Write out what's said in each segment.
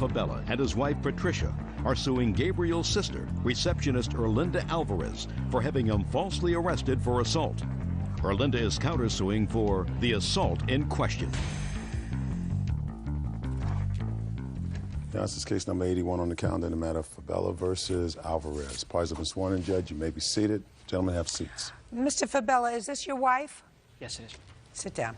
Fabella and his wife Patricia are suing Gabriel's sister, receptionist Erlinda Alvarez, for having him falsely arrested for assault. Erlinda is countersuing for the assault in question. This is case number 81 on the calendar in the matter of Fabella versus Alvarez. Parties have been sworn in, Judge. You may be seated. Gentlemen, have seats. Mr. Fabella, is this your wife? Yes, it is. Sit down.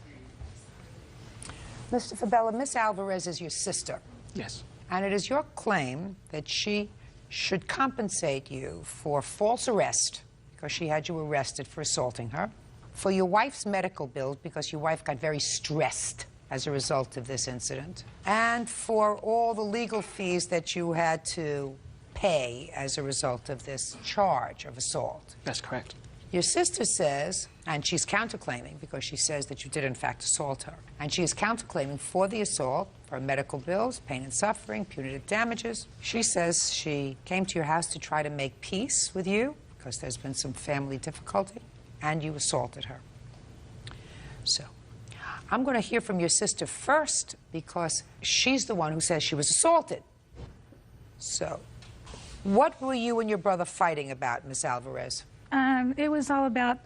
Mr. Fabella, Miss Alvarez is your sister. Yes. And it is your claim that she should compensate you for false arrest, because she had you arrested for assaulting her, for your wife's medical bills, because your wife got very stressed as a result of this incident, and for all the legal fees that you had to pay as a result of this charge of assault. That's correct. Your sister says, and she's counterclaiming because she says that you did in fact assault her, and she is counterclaiming for the assault, for medical bills, pain and suffering, punitive damages. She says she came to your house to try to make peace with you because there's been some family difficulty, and you assaulted her. So I'm going to hear from your sister first because she's the one who says she was assaulted. So what were you and your brother fighting about, Miss Alvarez? It was all about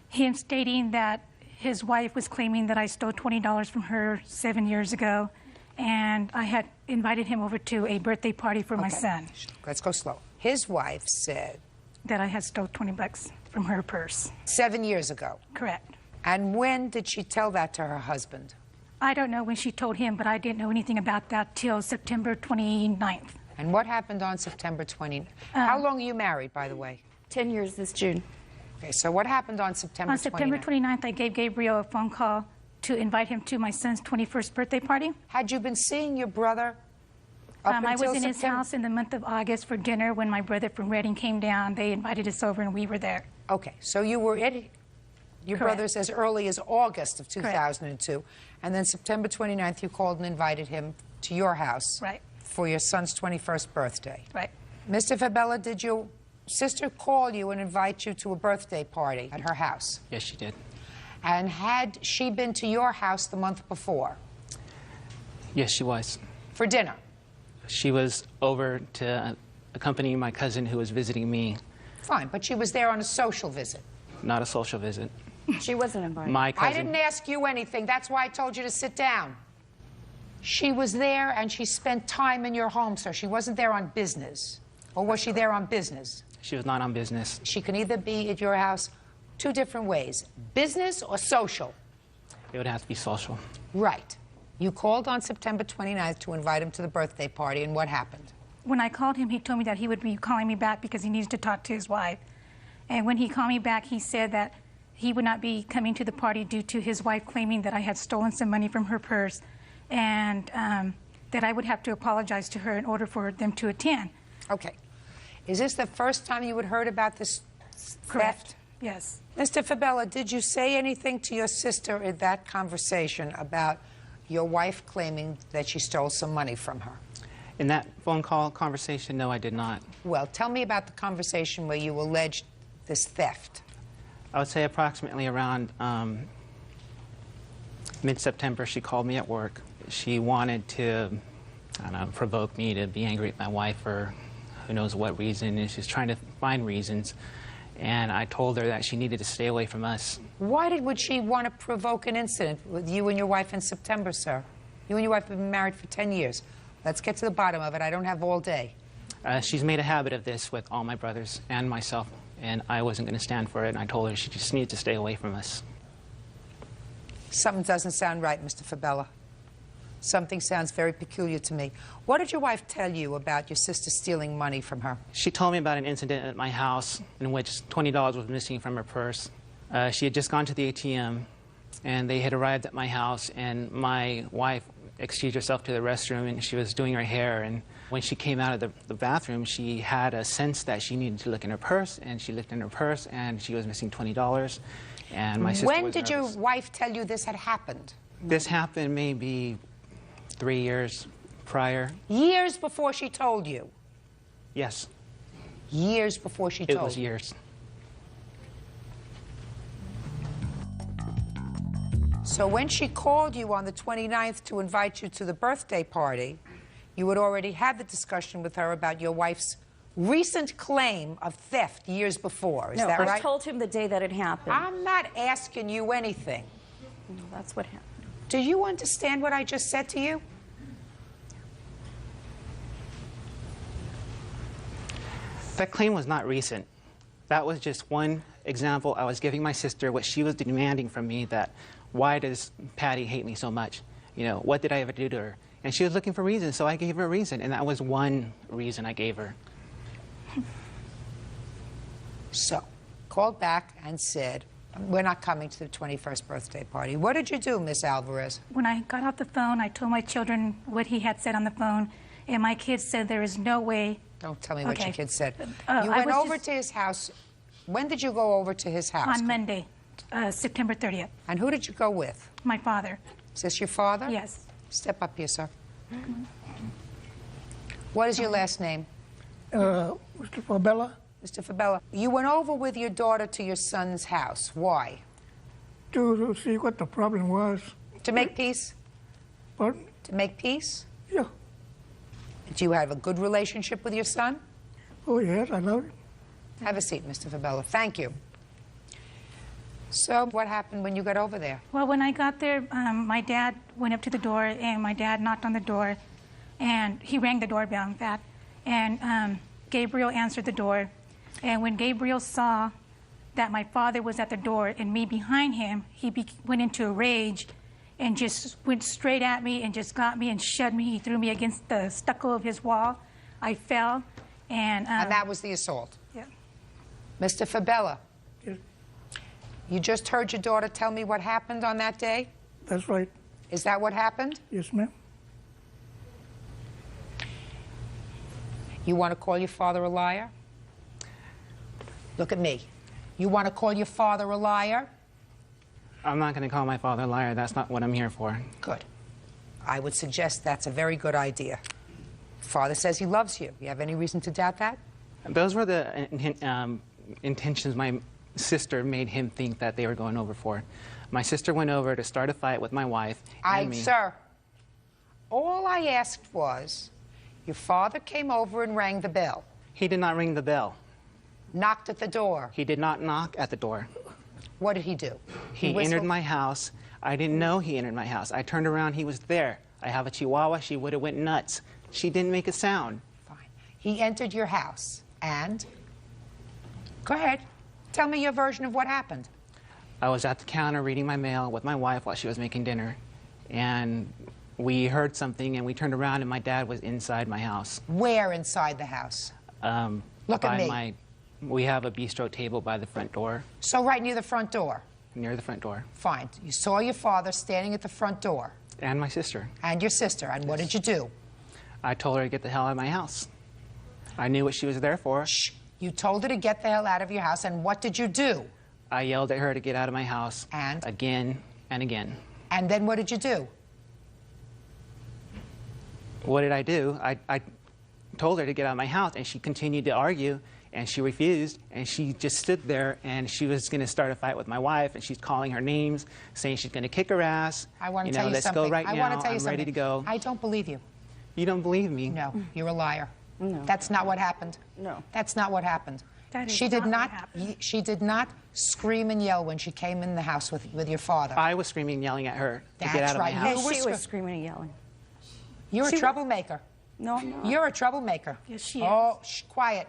him stating that his wife was claiming that I stole $20 from her 7 years ago, and I had invited him over to a birthday party for my son. Let's go slow. His wife said that I had stole $20 from her purse. 7 years ago? Correct. And when did she tell that to her husband? I don't know when she told him, but I didn't know anything about that till September 29th. And what happened on September 29th? How long are you married, by the way? 10 years this June. Okay, so what happened on September 29th? On September 29th, I gave Gabriel a phone call to invite him to my son's 21st birthday party. Had you been seeing your brother up until I was in September? his house in the month of August for dinner when my brother from Reading came down. They invited us over, and we were there. Okay, so you were at your Correct. brother's as early as August of 2002, correct. And then September 29th, you called and invited him to your house, right, for your son's 21st birthday. Right. Mr. Fabella, did your sister call you and invite you to a birthday party at her house? Yes, she did. And had she been to your house the month before? Yes, she was. For dinner? She was over to accompany my cousin who was visiting me. Fine, but she was there on a social visit. Not a social visit. She wasn't invited. My cousin. I didn't ask you anything. That's why I told you to sit down. She was there and she spent time in your home, sir. She wasn't there on business. Or was she there on business? She was not on business. She can either be at your house two different ways, business or social. It would have to be social. Right. You called on September 29th to invite him to the birthday party, and what happened? When I called him, he told me that he would be calling me back because he needs to talk to his wife. And when he called me back, he said that he would not be coming to the party due to his wife claiming that I had stolen some money from her purse, and that I would have to apologize to her in order for them to attend. Okay. Is this the first time you had heard about this Correct. theft? Yes. Mr. Fabella, did you say anything to your sister in that conversation about your wife claiming that she stole some money from her? In that phone call conversation, no, I did not. Well, tell me about the conversation where you alleged this theft. I would say approximately around mid-September, she called me at work. She wanted to, I don't know, provoke me to be angry at my wife for who knows what reason, and she's trying to find reasons. And I told her that she needed to stay away from us. Why would she want to provoke an incident with you and your wife in September, sir? You and your wife have been married for 10 years. Let's get to the bottom of it. I don't have all day. She's made a habit of this with all my brothers and myself, and I wasn't going to stand for it, and I told her she just needed to stay away from us. Something doesn't sound right, Mr. Fabella. Something sounds very peculiar to me. What did your wife tell you about your sister stealing money from her? She told me about an incident at my house in which $20 was missing from her purse. She had just gone to the ATM, and they had arrived at my house, and my wife excused herself to the restroom, and she was doing her hair, and when she came out of the bathroom, she had a sense that she needed to look in her purse, and she looked in her purse, and she was missing $20, and my sister When was did nervous. your wife tell you this had happened? This happened maybe 3 years prior. Years before she told you? Yes. Years before she told you? It was years. So when she called you on the 29th to invite you to the birthday party, you had already had the discussion with her about your wife's recent claim of theft years before. Is that right? I told him the day that it happened. I'm not asking you anything. No, that's what happened. Do you understand what I just said to you? That claim was not recent. That was just one example I was giving my sister what she was demanding from me, that why does Patty hate me so much? You know, what did I ever do to her? And she was looking for reasons, so I gave her a reason, and that was one reason I gave her. So, called back and said, we're not coming to the 21st birthday party. What did you do, Miss Alvarez? When I got off the phone, I told my children what he had said on the phone, and my kids said there is no way. Don't tell me what your kids said. You I went was over just- to his house. When did you go over to his house? On Monday, September 30th. And who did you go with? My father. Is this your father? Yes. Step up here, sir. What is your last name? Mr. Fabella, Mr. Fabella. You went over with your daughter to your son's house. Why? to see what the problem was. To make peace? But, To make peace? yeah. Do you have a good relationship with your son? Oh, yes, I love it. Have a seat, Mr. Fabella. Thank you. So, what happened when you got over there? Well, when I got there, my dad went up to the door, and my dad knocked on the door, and he rang the doorbell, in fact. And Gabriel answered the door. And when Gabriel saw that my father was at the door and me behind him, he went into a rage and just went straight at me and just got me and shoved me. He threw me against the stucco of his wall. I fell. And that was the assault? Yeah. Mr. Fabella, Yes, you just heard your daughter tell me what happened on that day? that's right. Is that what happened? Yes, ma'am. You want to call your father a liar? Look at me. You want to call your father a liar? I'm not going to call my father a liar. That's not what I'm here for. Good. I would suggest that's a very good idea. Father says he loves you. You have any reason to doubt that? Those were the intentions my sister made him think that they were going over for. My sister went over to start a fight with my wife and me. Sir, all I asked was, your father came over and rang the bell, He did not ring the bell. knocked at the door. He did not knock at the door. What did he do? He whistled? entered my house. I didn't know he entered my house. I turned around, he was there. I have a Chihuahua, she would have went nuts. She didn't make a sound. Fine. He entered your house, and? Go ahead. Tell me your version of what happened. I was at the counter reading my mail with my wife while she was making dinner, and we heard something, and we turned around, and my dad was inside my house. Where inside the house? Look at me. We have a bistro table by the front door, So right near the front door. near the front door, Fine. You saw your father standing at the front door, and my sister. and your sister, and what did you do? I told her to get the hell out of my house. I knew what she was there for. Shh. You told her to get the hell out of your house, and what did you do? I yelled at her to get out of my house. And? Again and again. And then what did you do? What did I do? I told her to get out of my house, and she continued to argue, and she refused, and she just stood there, and she was going to start a fight with my wife, and she's calling her names, saying she's going to kick her ass. I want to tell you let's something. go right I now. want to tell you I'm something. ready to go. I don't believe you. You don't believe me? No, you're a liar. No. That's not what happened. No. That's not what happened. That is She did not what not. happened. She did not scream and yell when she came in the house with your father. I was screaming and yelling at her to That's get out of right. my You house. were She scre- was screaming and yelling. You're a She- troublemaker. No, I'm not. You're a troublemaker. Yes, she Oh, shh, quiet.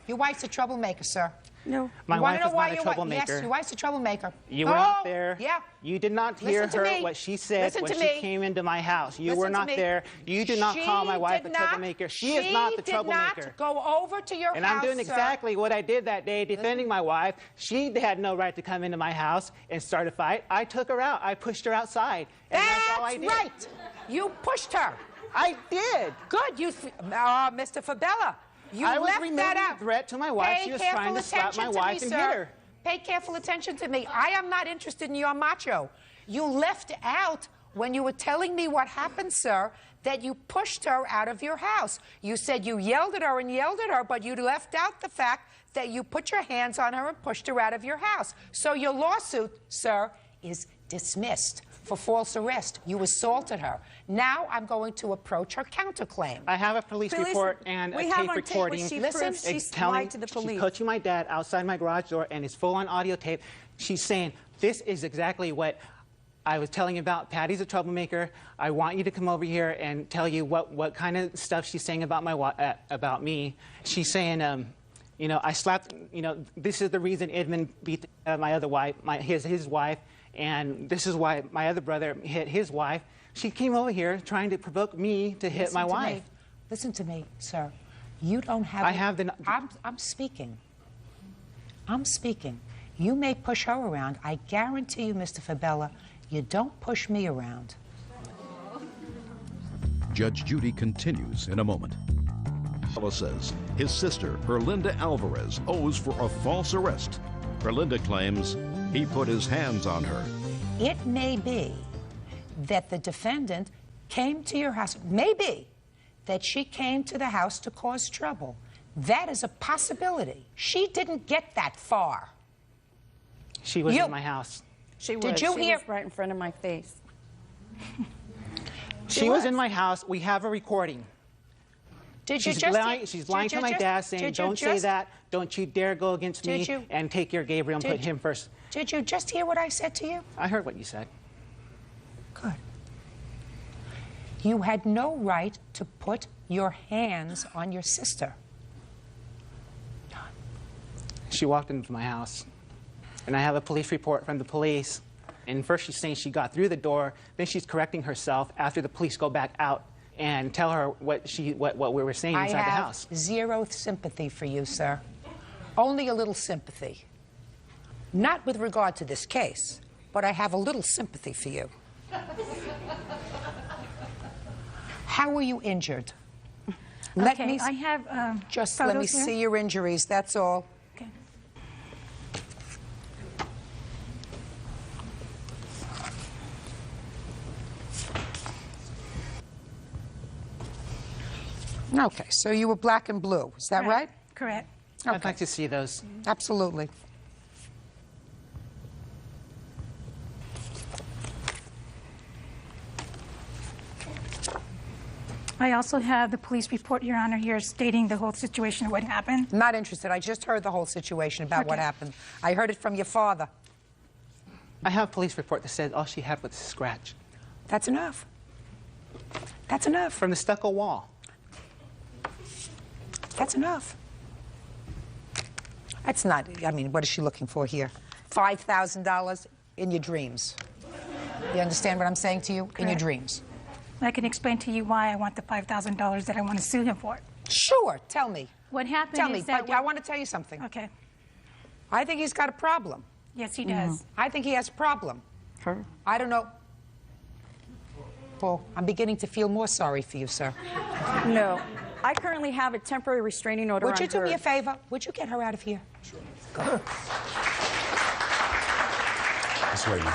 Your wife's a troublemaker, sir. No. My You wanna wife know is why not a your wi- troublemaker. Yes, your wife's a troublemaker. You were Oh, not there. Yeah. You did not hear Listen to her me. what she said Listen when to she me. came into my house. You Listen were to not me. there. You did not call my wife a did not- troublemaker. She is not the troublemaker. She did not go over to your And house, I'm doing sir. exactly what I did that day, defending my wife. She had no right to come into my house and start a fight. I took her out. I pushed her outside. And that's all I did. right. You pushed her. I did. Good. Mr. Fabella, you I was left removing that out. a threat to my wife. Pay She was careful trying to slap my attention to wife me, and sir. hit her. Pay careful attention to me. I am not interested in your macho. You left out, when you were telling me what happened, sir, that you pushed her out of your house. You said you yelled at her and yelled at her, but you left out the fact that you put your hands on her and pushed her out of your house. So your lawsuit, sir, is dismissed for false arrest. You assaulted her. Now I'm going to approach her counterclaim. I have a police report and a tape recording. Listen, she's telling, lied to the police. she's coaching my dad outside my garage door, and it's full-on audio tape. She's saying, this is exactly what I was telling you about. Patty's a troublemaker. I want you to come over here and tell you what kind of stuff she's saying about me. She's saying, you know, I slapped, you know, this is the reason Edmund beat my other wife, his wife, and this is why my other brother hit his wife. She came over here trying to provoke me to hit my wife. Listen to me, sir. You don't have... I have the... I'm speaking. I'm speaking. You may push her around. I guarantee you, Mr. Fabella, you don't push me around. Judge Judy continues in a moment. Fabella says his sister, Erlinda Alvarez, owes for a false arrest. Erlinda claims he put his hands on her. It may be that the defendant came to your house. Maybe that she came to the house to cause trouble. That is a possibility. She didn't get that far. She was in my house. She was. Did you hear? Was right in front of my face. She was in my house. We have a recording. Did you She's just... lying to my dad, saying, don't say that, don't you dare go against me, and take your Gabriel and put him first. Did you just hear what I said to you? I heard what you said. Good. You had no right to put your hands on your sister. She walked into my house, and I have a police report from the police. And first she's saying she got through the door, then she's correcting herself after the police go back out and tell her what we were saying inside the house. I have zero sympathy for you, sir. Only a little sympathy. Not with regard to this case, but I have a little sympathy for you. How were you injured? Let me I have just let me see your injuries, that's all. Okay. Okay, so you were black and blue, is that right? Correct. Okay. I'd like to see those. Absolutely. I also have the police report, Your Honor, here stating the whole situation of what happened. Not interested. I just heard the whole situation about what happened. I heard it from your father. I have a police report that says all she had was a scratch. That's enough. That's enough. From the stucco wall. That's enough. That's not, I mean, what is she looking for here? $5,000 in your dreams. You understand what I'm saying to you? Correct. In your dreams. I can explain to you why I want the $5,000 that I want to sue him for. Sure, tell me. What happened Tell is me, that... but I want to tell you something. Okay. I think he's got a problem. Yes, he does. I think he has a problem. Her? I don't know. Paul, I'm beginning to feel more sorry for you, sir. No. I currently have a temporary restraining order on her. Would you do me a favor? Would you get her out of here? Sure. Go. This way, man.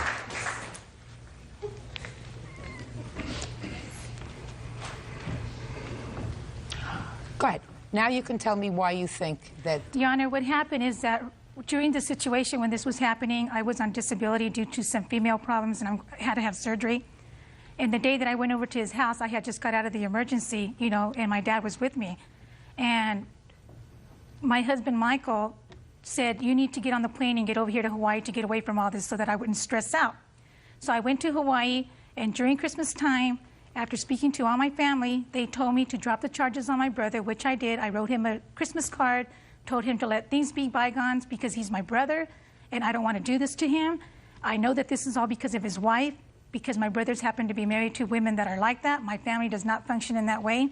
Go ahead. Now you can tell me why you think that... Your Honor, what happened is that during the situation when this was happening, I was on disability due to some female problems, and I had to have surgery. And the day that I went over to his house, I had just got out of the emergency, you know, and my dad was with me. And my husband, Michael, said, you need to get on the plane and get over here to Hawaii to get away from all this so that I wouldn't stress out. So I went to Hawaii, and during Christmas time, after speaking to all my family, they told me to drop the charges on my brother, which I did. I wrote him a Christmas card, told him to let things be bygones because he's my brother, and I don't want to do this to him. I know that this is all because of his wife, because my brothers happen to be married to women that are like that. My family does not function in that way.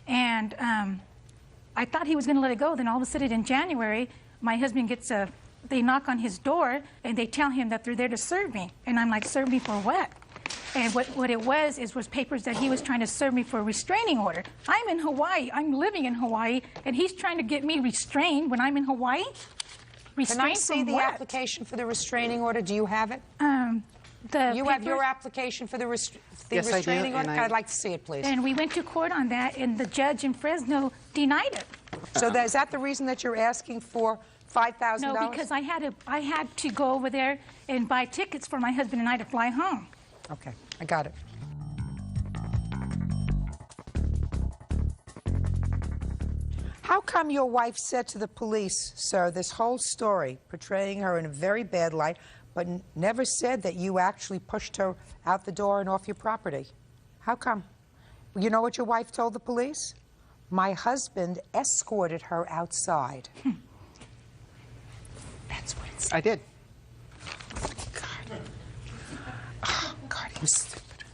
And I thought he was going to let it go. Then all of a sudden in January, my husband gets they knock on his door, and they tell him that they're there to serve me. And I'm like, serve me for what? And what it was papers that he was trying to serve me for a restraining order. I'm in Hawaii. I'm living in Hawaii, and he's trying to get me restrained when I'm in Hawaii? Can I see the application for the restraining order? Do you have it? You have your application for the restraining order? I'd like to see it, please. And we went to court on that, and the judge in Fresno denied it. So is that the reason that you're asking for $5,000? No, because I had to go over there and buy tickets for my husband and I to fly home. Okay, I got it. How come your wife said to the police, sir, this whole story, portraying her in a very bad light, but never said that you actually pushed her out the door and off your property? How come? You know what your wife told the police? My husband escorted her outside. That's what it said. I did. God. Oh, God, you stupid.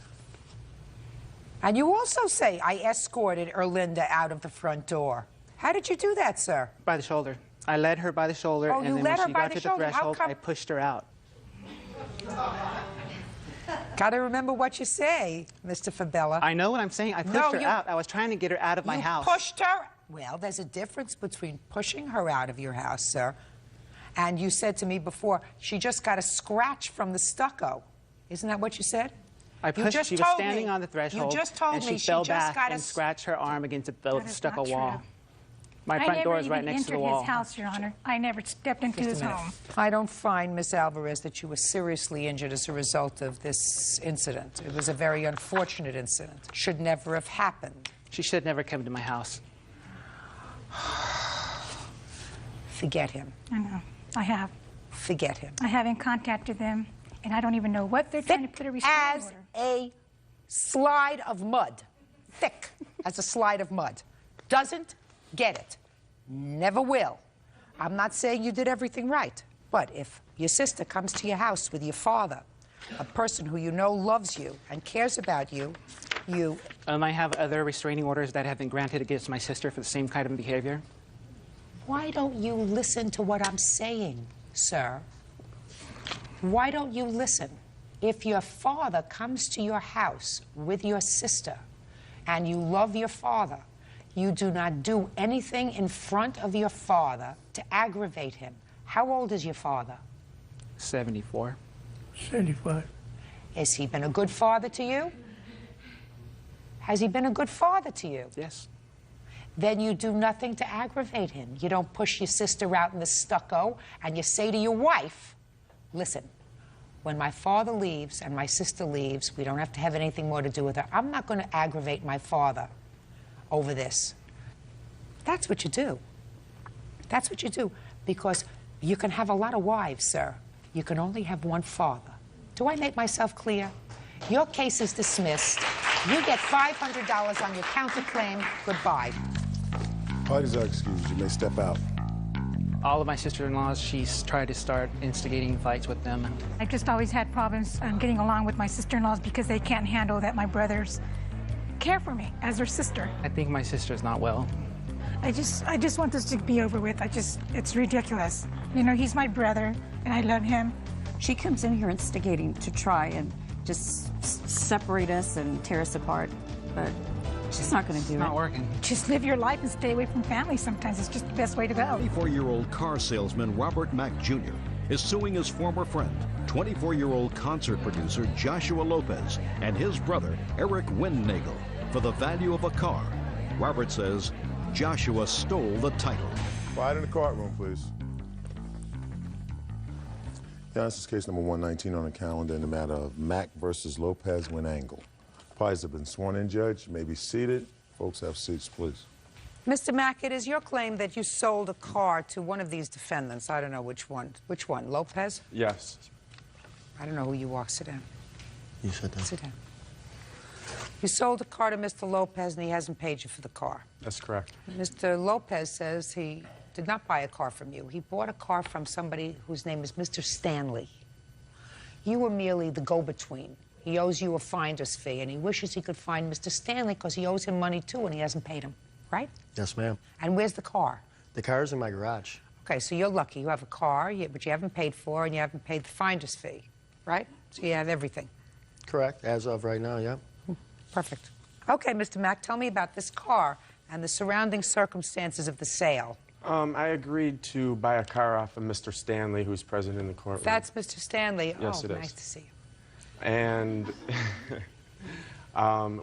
And you also say, I escorted Erlinda out of the front door. How did you do that, sir? By the shoulder. I led her by the shoulder, Oh, and you then led when her she by got the to the shoulder. How threshold, come? I pushed her out. Got to remember what you say, Mr. Fabella. I know what I'm saying. I pushed her out. I was trying to get her out of my house. You pushed her? Well, there's a difference between pushing her out of your house, sir, and you said to me before, she just got a scratch from the stucco. Isn't that what you said? I pushed, she was standing on the threshold, you just told and me she fell back got and scratched her arm against the That is stucco not wall. true. My front door is right next to the I never even wall. entered his house, Your Honor. I never stepped into his home. I don't find, Miss Alvarez, that you were seriously injured as a result of this incident. It was a very unfortunate incident. Should never have happened. She should never come to my house. Forget him. I know. I have. Forget him. I haven't contacted them, and I don't even know what they're trying to put a restraining As order. a slide of mud. Thick as a slide of mud. Doesn't get it. Never will. I'm not saying you did everything right, but if your sister comes to your house with your father, a person who you know loves you and cares about you, you... I have other restraining orders that have been granted against my sister for the same kind of behavior. Why don't you listen to what I'm saying, sir? Why don't you listen? If your father comes to your house with your sister and you love your father, you do not do anything in front of your father to aggravate him. How old is your father? 74. 75. Has he been a good father to you? Has he been a good father to you? Yes. Then you do nothing to aggravate him. You don't push your sister out in the stucco, and you say to your wife, listen, when my father leaves and my sister leaves, we don't have to have anything more to do with her. I'm not going to aggravate my father over this. That's what you do. That's what you do. Because you can have a lot of wives, sir. You can only have one father. Do I make myself clear? Your case is dismissed. You get $500 on your counterclaim. Goodbye. Parties are excused. You may step out. All of my sister-in-laws, she's tried to start instigating fights with them. I've just always had problems getting along with my sister-in-laws because they can't handle that my brothers care for me as their sister. I think my sister's not well. I just want this to be over with. It's ridiculous. You know, he's my brother, and I love him. She comes in here instigating to try and just separate us and tear us apart, but she's not going to do it. Not working. Just live your life and stay away from family sometimes. It's just the best way to go. 24-year-old car salesman Robert Mack Jr. is suing his former friend, 24-year-old concert producer Joshua Lopez, and his brother Eric Windnagel for the value of a car. Robert says Joshua stole the title. Quiet in the courtroom, please. Yeah, this is case number 119 on the calendar in the matter of Mack versus Lopez Windnagel. Parties have been sworn in, Judge. You may be seated. Folks, have seats, please. Mr. Mack, it is your claim that you sold a car to one of these defendants. I don't know which one. Which one? Lopez? Yes. I don't know who you are. Sit down. You sit down. Sit down. You sold a car to Mr. Lopez, and he hasn't paid you for the car. That's correct. Mr. Lopez says he did not buy a car from you. He bought a car from somebody whose name is Mr. Stanley. You were merely the go-between. He owes you a finder's fee, and he wishes he could find Mr. Stanley because he owes him money, too, and he hasn't paid him, right? Yes, ma'am. And where's the car? The car's in my garage. Okay, so you're lucky. You have a car, but you haven't paid for, and you haven't paid the finder's fee, right? So you have everything. Correct. As of right now, yeah. Perfect. Okay, Mr. Mack, tell me about this car and the surrounding circumstances of the sale. I agreed to buy a car off of Mr. Stanley, who's present in the courtroom. That's Mr. Stanley. Yes, oh, it is. Nice to see you. And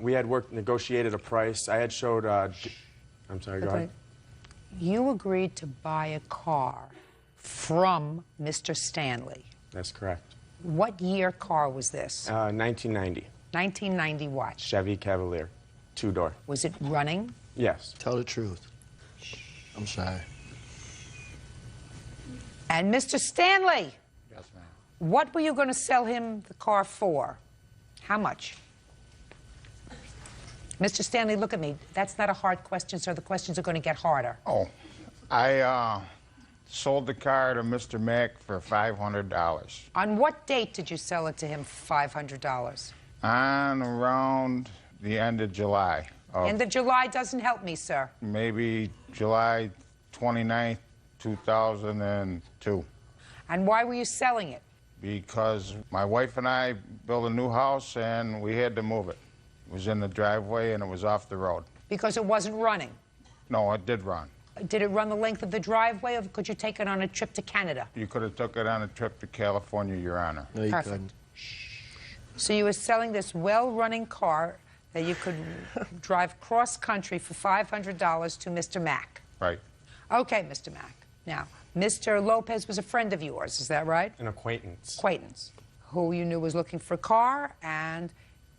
we had negotiated a price. I had showed, I'm sorry, go ahead. You agreed to buy a car from Mr. Stanley. That's correct. What year car was this? 1990. 1990 what? Chevy Cavalier, 2-door. Was it running? Yes. Tell the truth. I'm sorry. And Mr. Stanley, Yes, ma'am. what were you going to sell him the car for? How much? Mr. Stanley, look at me. That's not a hard question, sir. The questions are going to get harder. Oh, I sold the car to Mr. Mack for $500. On what date did you sell it to him for $500? On around the end of July. End of July doesn't help me, sir. Maybe July 29th, 2002. And why were you selling it? Because my wife and I built a new house and we had to move it. It was in the driveway and it was off the road. Because it wasn't running. No, it did run. Did it run the length of the driveway, or could you take it on a trip to Canada? You could have took it on a trip to California, Your Honor. No, you Perfect. couldn't. So you were selling this well-running car that you could drive cross-country for $500 to Mr. Mack. Right. Okay, Mr. Mack. Now, Mr. Lopez was a friend of yours, is that right? An acquaintance. Acquaintance, who you knew was looking for a car, and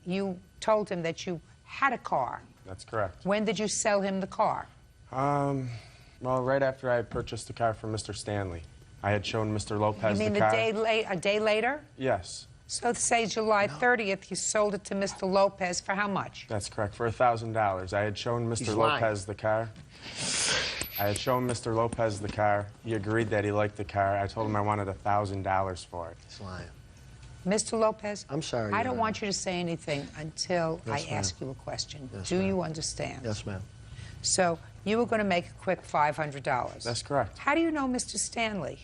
you told him that you had a car. That's correct. When did you sell him the car? Well, right after I purchased the car from Mr. Stanley. I had shown Mr. Lopez You mean the car. a day later? Yes, So say July 30th, you sold it to Mr. Lopez for how much? that's correct, for $1,000. I had shown He's Mr. lying. Lopez the car. I had shown Mr. Lopez the car. He agreed that he liked the car. I told him I wanted $1,000 for it. He's lying. Mr. Lopez, I'm sorry, I Your don't Honor. want you to say anything until Yes, I ma'am. ask you a question. Yes, Do ma'am. you understand? Yes, ma'am. So you were going to make a quick $500. That's correct. How do you know Mr. Stanley?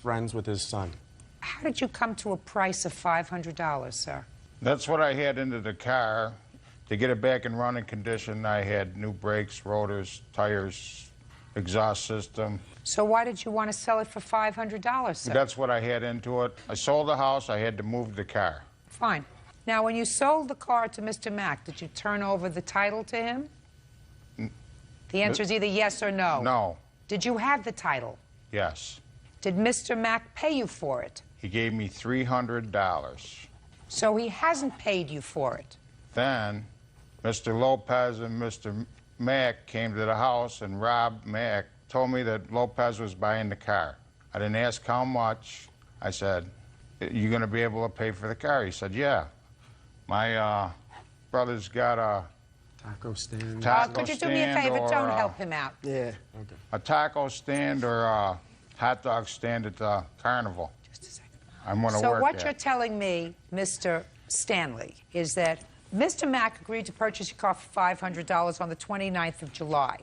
Friends with his son. How did you come to a price of $500, sir? That's what I had into the car. To get it back in running condition, I had new brakes, rotors, tires, exhaust system. So why did you want to sell it for $500, sir? That's what I had into it. I sold the house, I had to move the car. Fine. Now, when you sold the car to Mr. Mack, did you turn over the title to him? The answer is either yes or no. No. Did you have the title? Yes. Did Mr. Mack pay you for it? He gave me $300. So he hasn't paid you for it. Then Mr. Lopez and Mr. Mack came to the house, and Rob Mack told me that Lopez was buying the car. I didn't ask how much. I said, "You going to be able to pay for the car?" He said, "Yeah. My brother's got a Taco stand. Could you do me a favor? Don't help him out. Yeah. a taco stand or a hot dog stand at the carnival. Just a second. I'm going to So work what at. you're telling me, Mr. Stanley, is that Mr. Mack agreed to purchase your car for $500 on the 29th of July.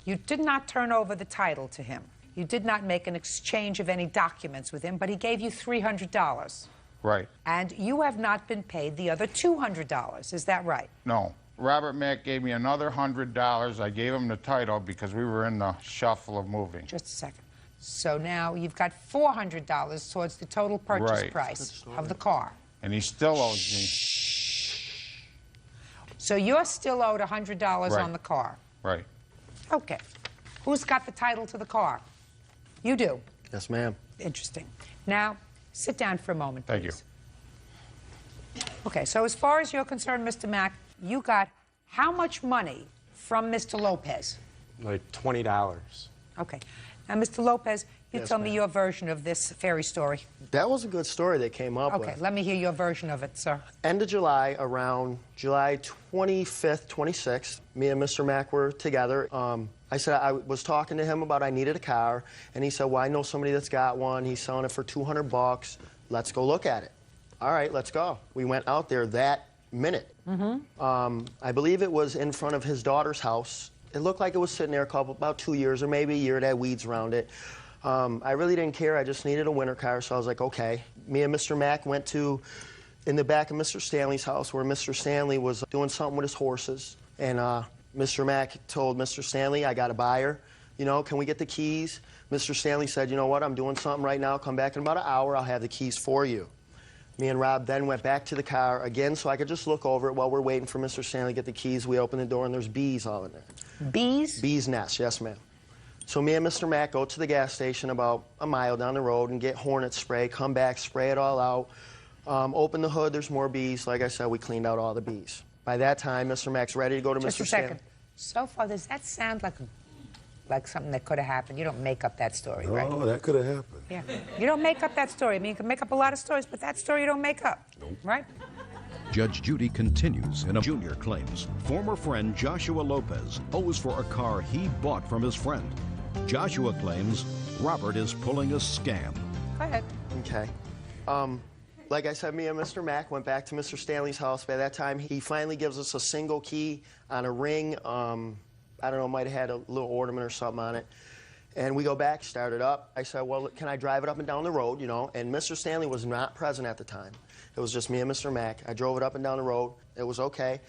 You did not turn over the title to him. You did not make an exchange of any documents with him, but he gave you $300. Right. And you have not been paid the other $200. Is that right? No. Robert Mack gave me another $100. I gave him the title because we were in the shuffle of moving. Just a second. So now you've got $400 towards the total purchase Right. price of the car. And he still owes me. So you're still owed $100 Right. on the car. Right. Okay. Who's got the title to the car? You do. Yes, ma'am. Interesting. Now, sit down for a moment, Thank you. please. Okay, so as far as you're concerned, Mr. Mack, you got how much money from Mr. Lopez? Like $20. Okay. Now, Mr. Lopez, you Yes, tell me ma'am. your version of this fairy story. That was a good story they came up Okay, with. let me hear your version of it, sir. End of July, around July 25th, 26th, me and Mr. Mack were together. I said I was talking to him about I needed a car, and he said, well, I know somebody that's got one. He's selling it for $200. Let's go look at it. All right, let's go. We went out there that minute. I believe it was in front of his daughter's house. It looked like it was sitting there about 2 years or maybe a year. It had weeds around it. I really didn't care. I just needed a winter car, so I was like, okay. Me and Mr. Mack went to in the back of Mr. Stanley's house where Mr. Stanley was doing something with his horses. And Mr. Mack told Mr. Stanley, I got a buyer. You know, can we get the keys? Mr. Stanley said, you know what, I'm doing something right now. Come back in about an hour. I'll have the keys for you. Me and Rob then went back to the car again so I could just look over it while we're waiting for Mr. Stanley to get the keys. We open the door, and there's bees all in there. Bees? Bees' nests, yes, ma'am. So me and Mr. Mack go to the gas station about a mile down the road and get Hornet spray, come back, spray it all out. Open the hood, there's more bees. Like I said, we cleaned out all the bees. By that time, Mr. Mack's ready to go to Just Mr. a second. So far, does that sound like something that could have happened? You don't make up that story, right? Oh, that could have happened. Yeah. You don't make up that story. I mean, you can make up a lot of stories, but that story you don't make up. Nope. Right? Judge Judy continues in a junior claims former friend Joshua Lopez owes for a car he bought from his friend. Joshua claims Robert is pulling a scam. Go ahead. Okay. Like I said, me and Mr. Mack went back to Mr. Stanley's house. By that time, he finally gives us a single key on a ring. I don't know, might have had a little ornament or something on it. And we go back, start it up. I said, well, can I drive it up and down the road, you know? And Mr. Stanley was not present at the time. It was just me and Mr. Mack. I drove it up and down the road. It was okay.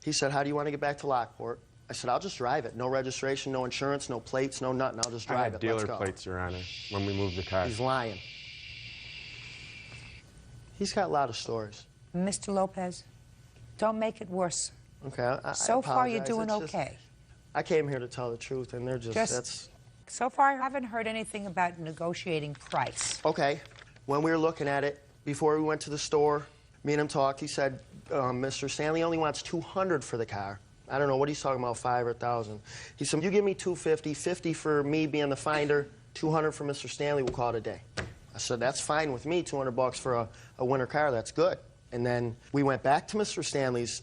He said, how do you want to get back to Lockport? I said, I'll just drive it. No registration, no insurance, no plates, no nothing. I'll just drive it. Dealer plates, Your Honor, when we moved the car. He's lying. He's got a lot of stories. Mr. Lopez, don't make it worse. Okay, So far, you're doing It's just- okay. I came here to tell the truth, and they're that's... So far, I haven't heard anything about negotiating price. Okay. When we were looking at it, before we went to the store, me and him talked. He said, Mr. Stanley only wants $200 for the car. I don't know what he's talking about, $5,000 or $1,000. He said, you give me $250, $50 for me being the finder, $200 for Mr. Stanley, we'll call it a day. I said, that's fine with me, $200 for a winter car, that's good. And then we went back to Mr. Stanley's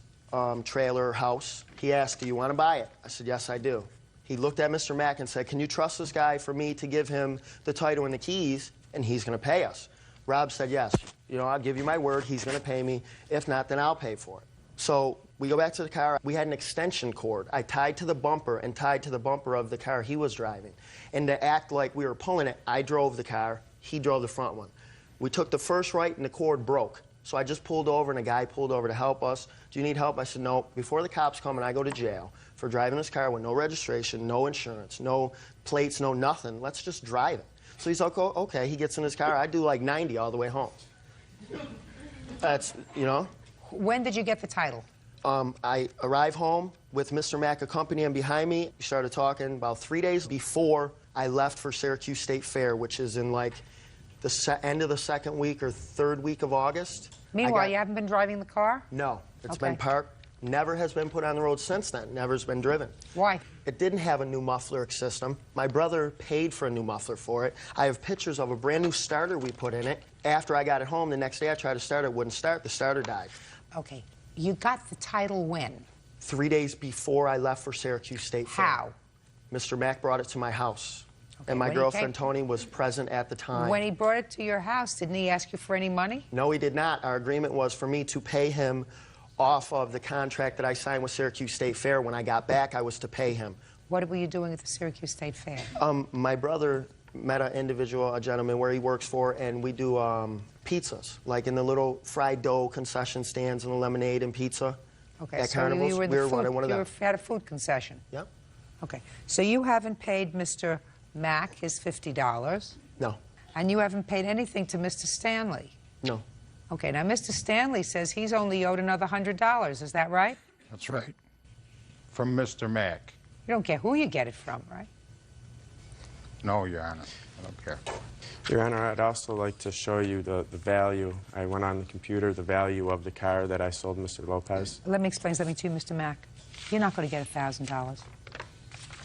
trailer house. He asked, do you want to buy it? I said, yes, I do. He looked at Mr. Mack and said, can you trust this guy for me to give him the title and the keys, and he's going to pay us? Rob said, yes. You know, I'll give you my word, he's going to pay me. If not, then I'll pay for it. So we go back to the car. We had an extension cord I tied to the bumper and tied to the bumper of the car he was driving. And to act like we were pulling it, I drove the car, he drove the front one. We took the first right and the cord broke. So I just pulled over and a guy pulled over to help us. Do you need help? I said, no. Before the cops come and I go to jail for driving this car with no registration, no insurance, no plates, no nothing, let's just drive it. So he's like, oh, okay. He gets in his car. I do like 90 all the way home. That's, you know. When did you get the title? I arrived home with Mr. Mack accompanying behind me. We started talking about 3 days before I left for Syracuse State Fair, which is in like the end of the second week or third week of August. Meanwhile, you haven't been driving the car? No. It's Okay. been parked. Never has been put on the road since then. Never's been driven. Why? It didn't have a new muffler system. My brother paid for a new muffler for it. I have pictures of a brand new starter we put in it. After I got it home, the next day I tried to start it, wouldn't start. The starter died. Okay. You got the title when? 3 days before I left for Syracuse State Fair. How? Mr. Mack brought it to my house. Okay, And my when he girlfriend came- Tony was present at the time. When he brought it to your house, didn't he ask you for any money? No, he did not. Our agreement was for me to pay him off of the contract that I signed with Syracuse State Fair. When I got back, I was to pay him. What were you doing at the Syracuse State Fair? My brother met an individual, a gentleman where he works for, and we do pizzas, like in the little fried dough concession stands and the lemonade and pizza. Okay, At so carnivals, you were we were the food, one of you them. had a food concession. Yep. Okay, so you haven't paid Mr. Mack his $50, No. and you haven't paid anything to Mr. Stanley. No. Okay, now Mr. Stanley says he's only owed another $100. Is that right? That's right. From Mr. Mack. You don't care who you get it from, right? No, Your Honor. I don't care. Your Honor, I'd also like to show you the value. I went on the computer, the value of the car that I sold Mr. Lopez. Let me explain something to you, Mr. Mack. You're not going to get $1,000.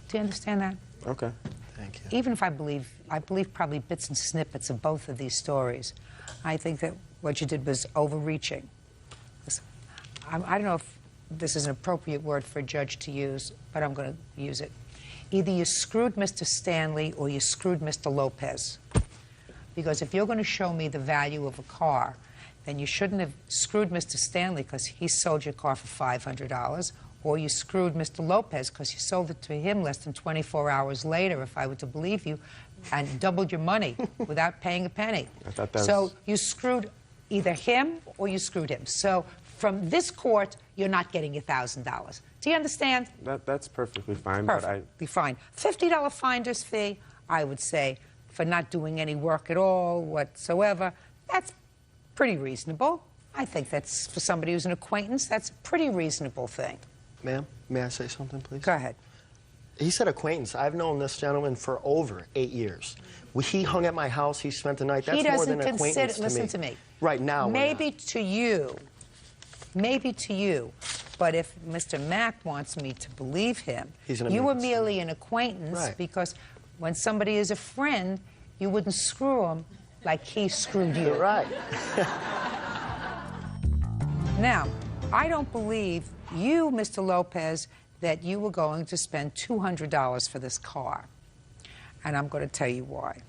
Do you understand that? Okay. Thank you. Even if I believe probably bits and snippets of both of these stories, I think that what you did was overreaching. Listen, I don't know if this is an appropriate word for a judge to use, but I'm going to use it. Either you screwed Mr. Stanley or you screwed Mr. Lopez. Because if you're going to show me the value of a car, then you shouldn't have screwed Mr. Stanley because he sold your car for $500, or you screwed Mr. Lopez because you sold it to him less than 24 hours later, if I were to believe you, and doubled your money without paying a penny. I thought that So was... you screwed either him or you screwed him. So from this court, you're not getting your $1,000. Do you understand? That's perfectly fine, Perfectly fine. $50 finder's fee, I would say, for not doing any work at all whatsoever, that's pretty reasonable. I think that's, for somebody who's an acquaintance, that's a pretty reasonable thing. Ma'am, may I say something, please? Go ahead. He said acquaintance. I've known this gentleman for over 8 years. He hung at my house. He spent the night. That's more than an acquaintance to me. Listen to me. Right now, maybe to you, but if Mr. Mack wants me to believe him, you were merely an acquaintance because when somebody is a friend, you wouldn't screw him like he screwed you. Right. Now, I don't believe you, Mr. Lopez, that you were going to spend $200 for this car. And I'm going to tell you why.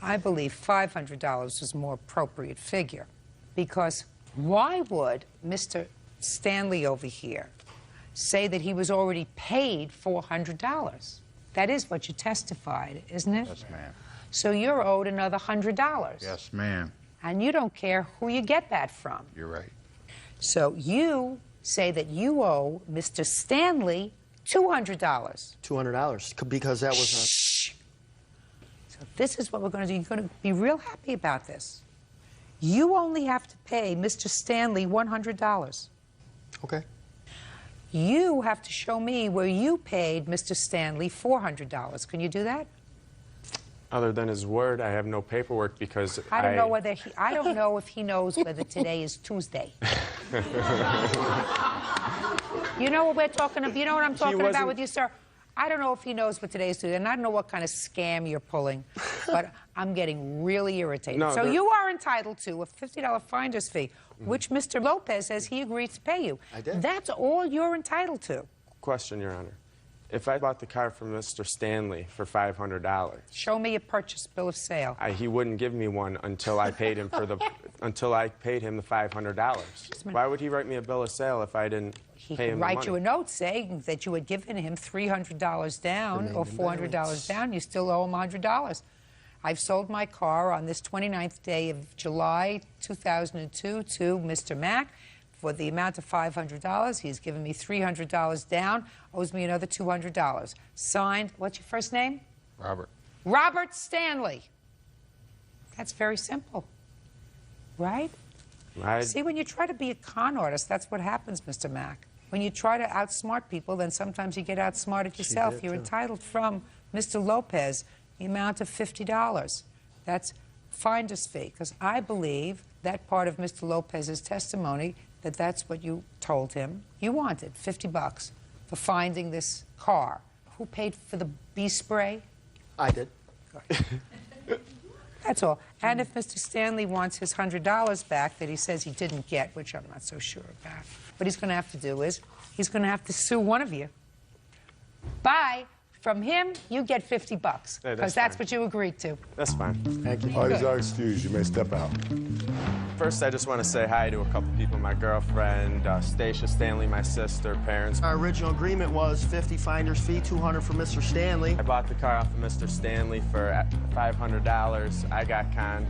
I believe $500 was a more appropriate figure. Because why would Mr. Stanley over here say that he was already paid $400? That is what you testified, isn't it? Yes, ma'am. So you're owed another $100. Yes, ma'am. And you don't care who you get that from. You're right. So you say that you owe Mr. Stanley $200. $200, because that was Shh. So this is what we're going to do. You're going to be real happy about this. You only have to pay Mr. Stanley $100. Okay. You have to show me where you paid Mr. Stanley $400. Can you do that? Other than his word, I have no paperwork because I don't know whether I don't know if he knows whether today is Tuesday. You know what we're talking about? You know what I'm talking about with you, sir? I don't know if he knows what today is Tuesday, and I don't know what kind of scam you're pulling, but I'm getting really irritated. No, so you are entitled to a $50 finder's fee, which Mr. Lopez says he agreed to pay you. I did. That's all you're entitled to. Question, Your Honor. If I bought the car from Mr. Stanley for $500, show me a purchase bill of sale. He wouldn't give me one until I paid him for the until I paid him the $500. Why would he write me a bill of sale if I didn't pay him the money? Write you a note saying that you had given him $300 down or $400 down. You still owe him $100. I've sold my car on this 29th day of July 2002 to Mr. Mack for the amount of $500. He's given me $300 down, owes me another $200. Signed, what's your first name? Robert. Robert Stanley. That's very simple, right? See, when you try to be a con artist, that's what happens, Mr. Mack. When you try to outsmart people, then sometimes you get outsmarted yourself. You're entitled from Mr. Lopez the amount of $50. That's finder's fee, because I believe that part of Mr. Lopez's testimony that that's what you told him you wanted, $50 for finding this car. Who paid for the bee spray? I did. That's all. And if Mr. Stanley wants his $100 back that he says he didn't get, which I'm not so sure about, what he's going to have to do is he's going to have to sue one of you. Bye. From him, you get $50, because that's what you agreed to. That's fine. Thank you. Parties are excused. You may step out. First, I just want to say hi to a couple people, my girlfriend, Stacia Stanley, my sister, parents. Our original agreement was $50 finder's fee, $200 for Mr. Stanley. I bought the car off of Mr. Stanley for $500. I got conned.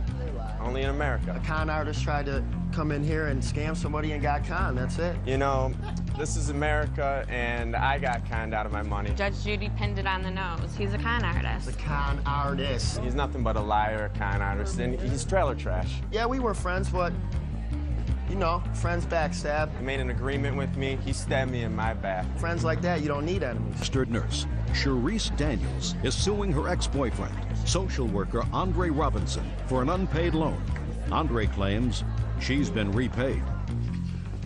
Only in America. A con artist tried to come in here and scam somebody and got conned. That's it. You know, this is America, and I got conned out of my money. Judge Judy pinned it on the nose. He's a con artist. The con artist. He's nothing but a liar, a con artist, and he's trailer trash. Yeah, we were friends, but, you know, friends backstab. He made an agreement with me. He stabbed me in my back. Friends like that, you don't need enemies. Registered nurse Cherise Daniels is suing her ex-boyfriend, social worker Andre Robinson, for an unpaid loan. Andre claims she's been repaid.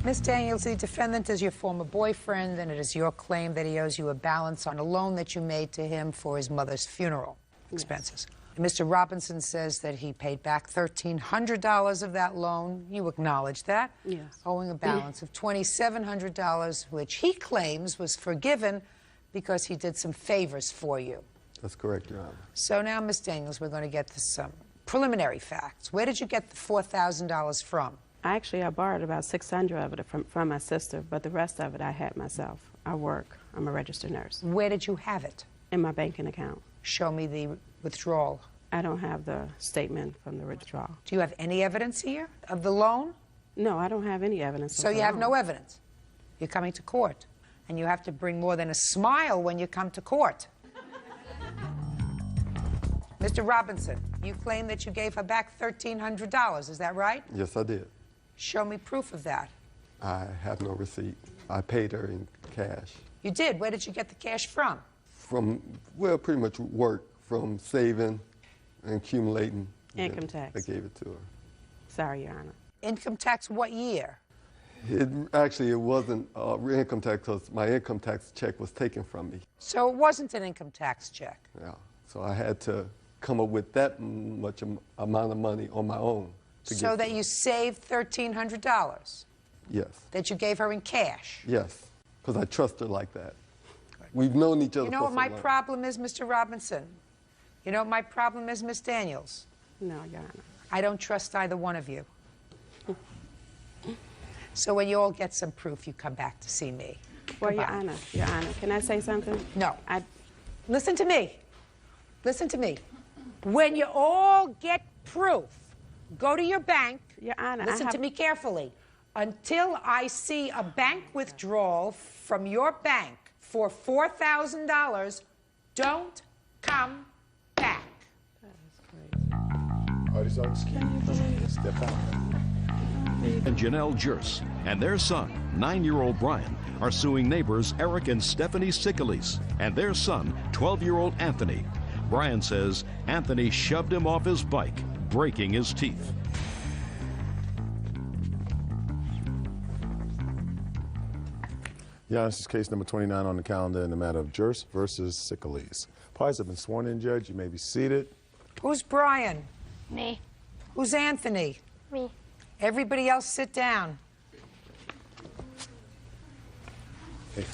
Ms. Daniels, the defendant is your former boyfriend, and it is your claim that he owes you a balance on a loan that you made to him for his mother's funeral expenses. Mr. Robinson says that he paid back $1,300 of that loan. You acknowledge that? Yes. Owing a balance of $2,700, which he claims was forgiven because he did some favors for you. That's correct, Your Honor. So now, Ms. Daniels, we're going to get to some preliminary facts. Where did you get the $4,000 from? Actually, I borrowed about $600 of it from my sister, but the rest of it I had myself. I work. I'm a registered nurse. Where did you have it? In my banking account. Show me the withdrawal. I don't have the statement from the withdrawal. Do you have any evidence here of the loan? No, I don't have any evidence. So you have no evidence. You're coming to court, and you have to bring more than a smile when you come to court. Mr. Robinson, you claim that you gave her back $1,300. Is that right? Yes, I did. Show me proof of that. I have no receipt. I paid her in cash. You did? Where did you get the cash from? From, well, pretty much work, from saving and accumulating. Income tax. I gave it to her. Sorry, Your Honor. Income tax what year? Actually, it wasn't income tax because my income tax check was taken from me. So it wasn't an income tax check? Yeah. So I had to come up with that much amount of money on my own. So that you saved $1,300? Yes. That you gave her in cash? Yes, because I trust her like that. We've known each other You know for what so my long. problem is, Mr. Robinson? You know what my problem is, Miss Daniels? No, Your Honor. I don't trust either one of you. So when you all get some proof, you come back to see me. Well, Goodbye. Your Honor, can I say something? No. Listen to me. Listen to me. When you all get proof, go to your bank. Your Honor, listen to me carefully. Until I see a bank withdrawal from your bank for $4,000, don't come back. Step out. And Janelle Jers and their son, 9-year-old Brian, are suing neighbors Eric and Stephanie Sickelis and their son, 12-year-old Anthony. Brian says Anthony shoved him off his bike, breaking his teeth. Yeah, this is case number 29 on the calendar in the matter of Jers versus Sickelis. Parties have been sworn in, Judge. You may be seated. Who's Brian? Me. Who's Anthony? Me. Everybody else sit down. Hey.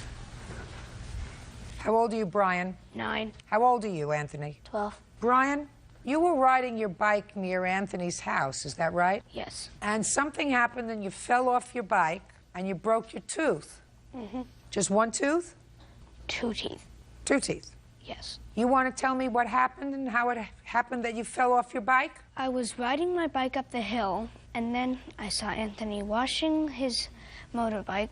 How old are you, Brian? 9. How old are you, Anthony? 12. Brian, you were riding your bike near Anthony's house, is that right? Yes. And something happened and you fell off your bike and you broke your tooth. Mm-hmm. Just one tooth? 2 teeth. 2 teeth. Yes. You want to tell me what happened and how it happened that you fell off your bike? I was riding my bike up the hill, and then I saw Anthony washing his motorbike.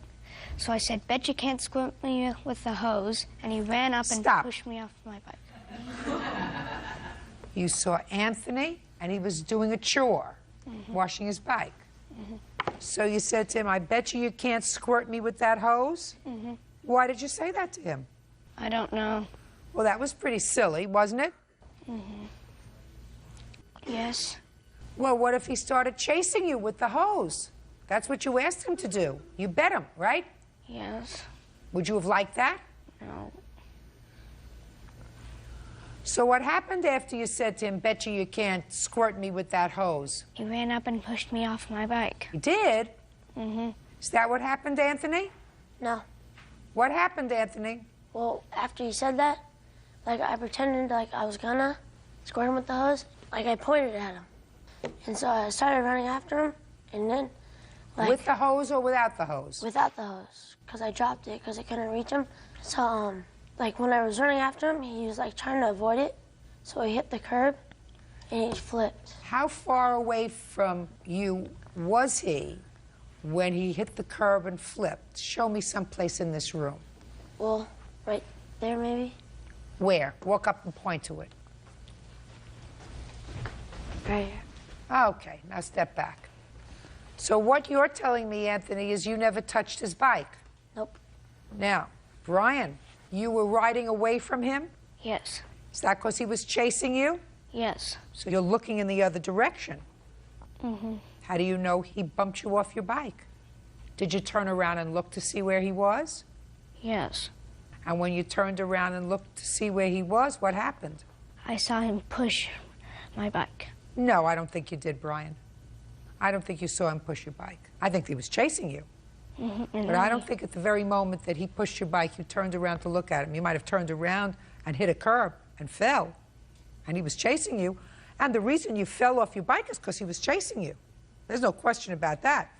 So I said, bet you can't squirt me with the hose. And he ran up and pushed me off my bike. You saw Anthony and he was doing a chore, washing his bike. So you said to him, I bet you can't squirt me with that hose? Why did you say that to him? I don't know. Well, that was pretty silly, wasn't it? Yes. Well, what if he started chasing you with the hose? That's what you asked him to do. You bet him, right? Yes. Would you have liked that? No. So what happened after you said to him, bet you can't squirt me with that hose? He ran up and pushed me off my bike. He did? Mm-hmm. Is that what happened, Anthony? No. What happened, Anthony? Well, after he said that, like, I pretended like I was gonna squirt him with the hose. Like, I pointed at him. And so I started running after him, and then, like... With the hose or without the hose? Without the hose, because I dropped it because I couldn't reach him. So, like, when I was running after him, he was, like, trying to avoid it. So he hit the curb, and he flipped. How far away from you was he when he hit the curb and flipped? Show me someplace in this room. Well, right there, maybe. Where? Walk up and point to it. Right here. Okay, now step back. So what you're telling me, Anthony, is you never touched his bike? Nope. Now, Brian, you were riding away from him? Yes. Is that because he was chasing you? Yes. So you're looking in the other direction. Mm-hmm. How do you know he bumped you off your bike? Did you turn around and look to see where he was? Yes. And when you turned around and looked to see where he was, what happened? I saw him push my bike. No, I don't think you did, Brian. I don't think you saw him push your bike. I think he was chasing you. But I don't think at the very moment that he pushed your bike, you turned around to look at him. You might have turned around and hit a curb and fell. And he was chasing you. And the reason you fell off your bike is because he was chasing you. There's no question about that.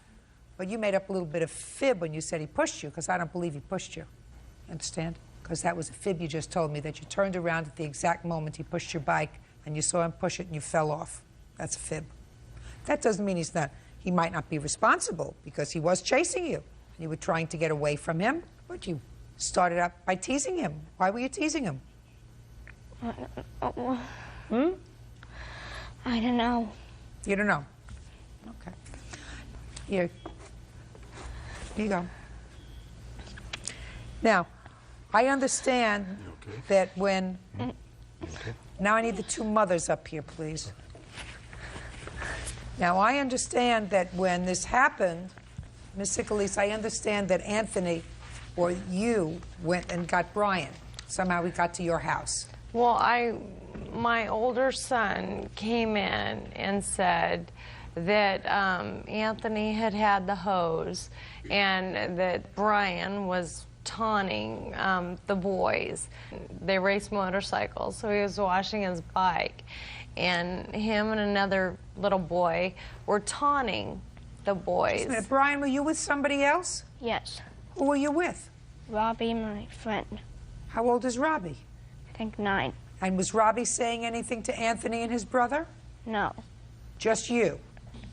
But you made up a little bit of fib when you said he pushed you, because I don't believe he pushed you. Understand? Because that was a fib you just told me, that you turned around at the exact moment he pushed your bike and you saw him push it and you fell off. That's a fib. That doesn't mean he might not be responsible, because he was chasing you. And you were trying to get away from him, but you started out by teasing him. Why were you teasing him? I don't know. You don't know? Okay. Here you go. Now, I understand that when... Now I need the two mothers up here, please. Now, I understand that when this happened, Ms. Sicalise, I understand that Anthony or you went and got Brian. Somehow he got to your house. Well, my older son came in and said that Anthony had the hose and that Brian was taunting the boys. They race motorcycles, so he was washing his bike. And him and another little boy were taunting the boys. Just a minute, Brian, were you with somebody else? Yes. Who were you with? Robbie, my friend. How old is Robbie? I think 9. And was Robbie saying anything to Anthony and his brother? No. Just you?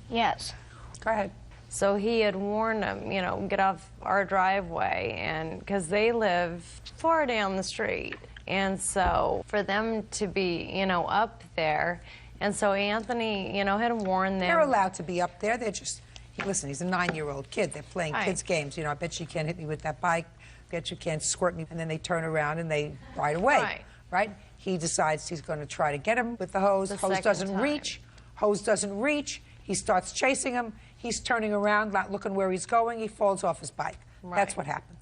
Yes. Go ahead. So he had warned them, you know, get off our driveway, and because they live far down the street. And so for them to be, you know, up there, and so Anthony, you know, had warned them. They're allowed to be up there. They're just, listen, he's a 9-year-old kid. They're playing kids' games. You know, I bet you can't hit me with that bike. I bet you can't squirt me. And then they turn around and they ride away. Right? He decides he's going to try to get him with the hose. Hose doesn't reach. Hose doesn't reach. He starts chasing him. He's turning around, not looking where he's going. He falls off his bike. That's what happened.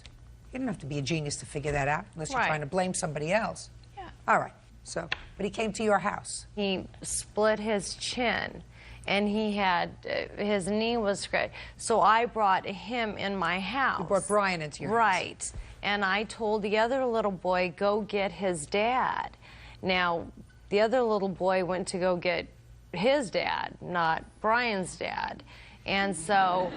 You don't have to be a genius to figure that out, unless you're trying to blame somebody else. Yeah. All right. So, but he came to your house. He split his chin, and he had, his knee was scratched. So I brought him in my house. You brought Brian into your house. Right. And I told the other little boy, go get his dad. Now, the other little boy went to go get his dad, not Brian's dad. And so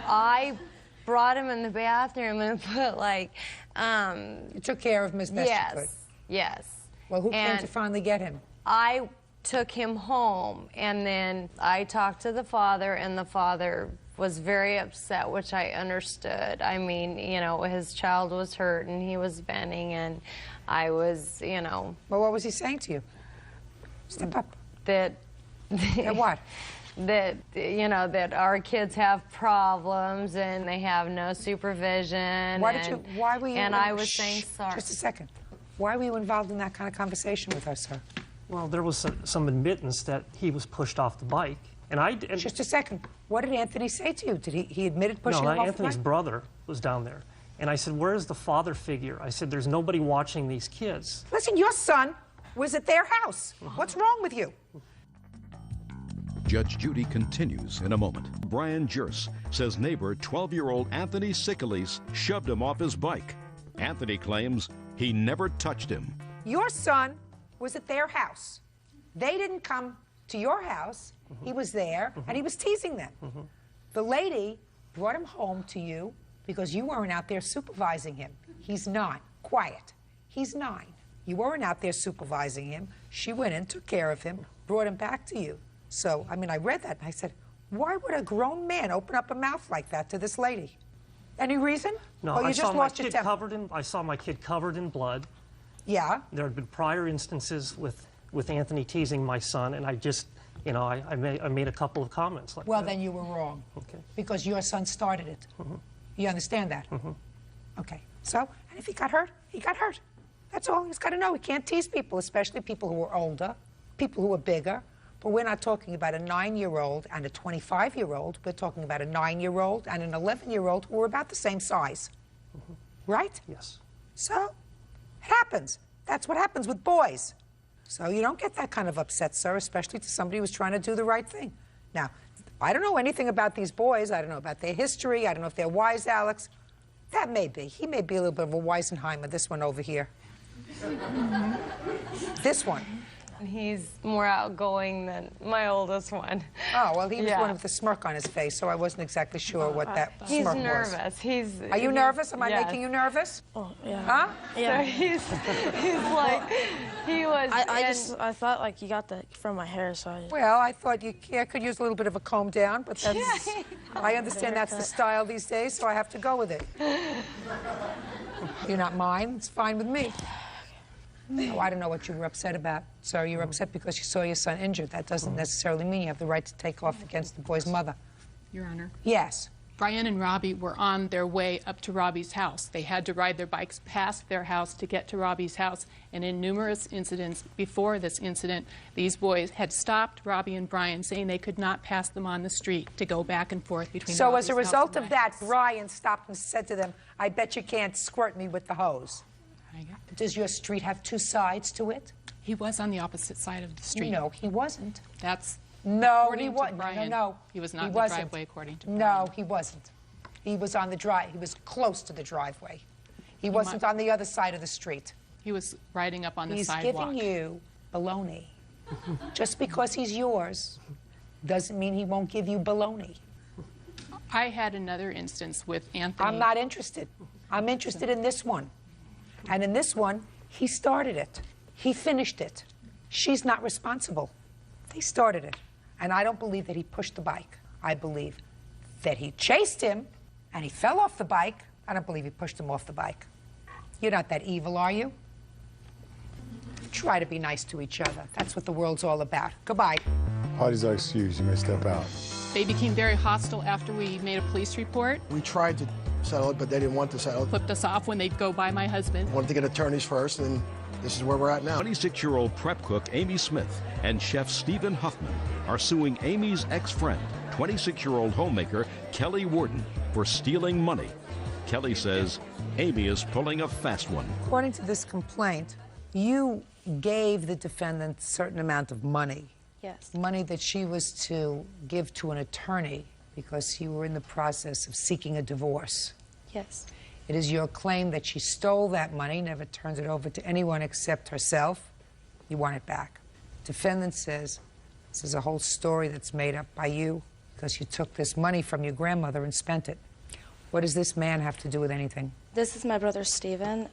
I brought him in the bathroom and put like... you took care of him as best you could. Yes. Well, who came to finally get him? I took him home, and then I talked to the father, and the father was very upset, which I understood. I mean, you know, his child was hurt, and he was venting, and I was, you know... Well, what was he saying to you? Step up. That what? That, you know, that our kids have problems and they have no supervision. Why were you... And I was saying sorry. Just a second. Why were you involved in that kind of conversation with her, sir? Well, there was some admittance that he was pushed off the bike. And just a second. What did Anthony say to you? Did he admitted pushing him off the bike? Anthony's brother was down there. And I said, where is the father figure? I said, there's nobody watching these kids. Listen, your son was at their house. What's wrong with you? Judge Judy continues in a moment. Brian Jerse says neighbor 12-year-old Anthony Sicalise shoved him off his bike. Anthony claims he never touched him. Your son was at their house. They didn't come to your house. He was there, and he was teasing them. The lady brought him home to you because you weren't out there supervising him. He's 9. Quiet. He's 9. You weren't out there supervising him. She went in, took care of him, brought him back to you. So, I mean, I read that, and I said, why would a grown man open up a mouth like that to this lady? Any reason? No, you I just saw lost your temper. I saw my kid covered in blood. Yeah? There had been prior instances with Anthony teasing my son, and I just, you know, I made a couple of comments like that. Well, then you were wrong. Okay. Because your son started it. You understand that? Okay. So, and if he got hurt, he got hurt. That's all. He's got to know. He can't tease people, especially people who are older, people who are bigger. But we're not talking about a 9-year-old and a 25-year-old. We're talking about a 9-year-old and an 11-year-old who are about the same size. Right? Yes. So, it happens. That's what happens with boys. So you don't get that kind of upset, sir, especially to somebody who's trying to do the right thing. Now, I don't know anything about these boys. I don't know about their history. I don't know if they're wise, Alex. That may be. He may be a little bit of a Weisenheimer, this one over here. This one. He's more outgoing than my oldest one. Oh, well, he was one with the smirk on his face, so I wasn't exactly sure what that smirk was. He's nervous. Are you nervous? Am I making you nervous? Oh, yeah. Huh? Yeah. So he's like, he was... I thought, like, you got that from my hair, so I just... Well, I thought you could use a little bit of a comb down, but that's... I understand that's the style these days, so I have to go with it. You're not mine. It's fine with me. Oh, I don't know what you were upset about. So you're upset because you saw your son injured. That doesn't necessarily mean you have the right to take off against the boy's mother. Your Honor. Yes. Brian and Robbie were on their way up to Robbie's house. They had to ride their bikes past their house to get to Robbie's house. And in numerous incidents before this incident, these boys had stopped Robbie and Brian, saying they could not pass them on the street to go back and forth between So Robbie's as a house result and of my that, house. Brian stopped and said to them, I bet you can't squirt me with the hose. Does your street have two sides to it? He was on the opposite side of the street. No, he wasn't. That's No, according he to wasn't. Brian. No, He was not he in the wasn't. driveway, according to No, he wasn't. He was on the drive. He was close to the driveway. He wasn't on the other side of the street. He was riding up on the He's sidewalk. giving you baloney. Just because he's yours doesn't mean he won't give you baloney. I had another instance with Anthony. I'm not interested. I'm interested in this one. And in this one, he started it. He finished it. She's not responsible. They started it. And I don't believe that he pushed the bike. I believe that he chased him and he fell off the bike. I don't believe he pushed him off the bike. You're not that evil, are you? Try to be nice to each other. That's what the world's all about. Goodbye. Parties are excused. You may step out. They became very hostile after we made a police report. We tried to settle it, but they didn't want to settle it. Flipped us off when they'd go by my husband. Wanted to get attorneys first, and this is where we're at now. 26-year-old prep cook Amy Smith and chef Stephen Huffman are suing Amy's ex-friend, 26-year-old homemaker Kelly Warden, for stealing money. Kelly says Amy is pulling a fast one. According to this complaint, you gave the defendant a certain amount of money. Yes. Money that she was to give to an attorney because you were in the process of seeking a divorce. Yes. It is your claim that she stole that money, never turned it over to anyone except herself. You want it back. Defendant says this is a whole story that's made up by you because you took this money from your grandmother and spent it. What does this man have to do with anything? This is my brother Stephen.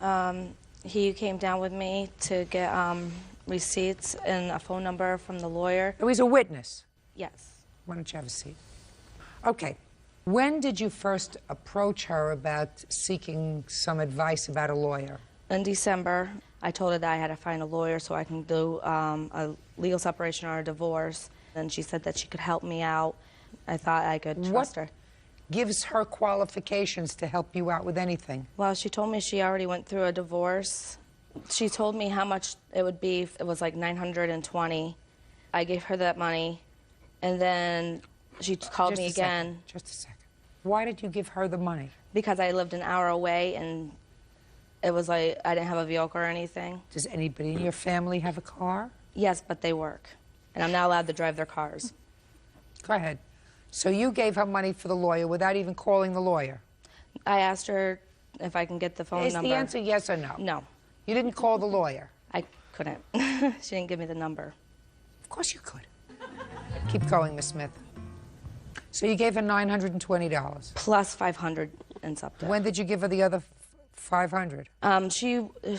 He came down with me to get receipts and a phone number from the lawyer. Oh, he's a witness? Yes. Why don't you have a seat? Okay. When did you first approach her about seeking some advice about a lawyer? In December, I told her that I had to find a lawyer so I can do a legal separation or a divorce. And she said that she could help me out. I thought I could trust her. Gives her qualifications to help you out with anything? Well, she told me she already went through a divorce. She told me how much it would be. It was like $920. I gave her that money, and then she called me again. Just a second. Why did you give her the money? Because I lived an hour away, and it was like I didn't have a vehicle or anything. Does anybody in your family have a car? Yes, but they work, and I'm not allowed to drive their cars. Go ahead. So you gave her money for the lawyer without even calling the lawyer? I asked her if I can get the phone number. Is the answer yes or no? No. You didn't call the lawyer? I couldn't. She didn't give me the number. Of course you could. Keep going, Miss Smith. So you gave her $920? Plus $500 and something. When did you give her the other $500?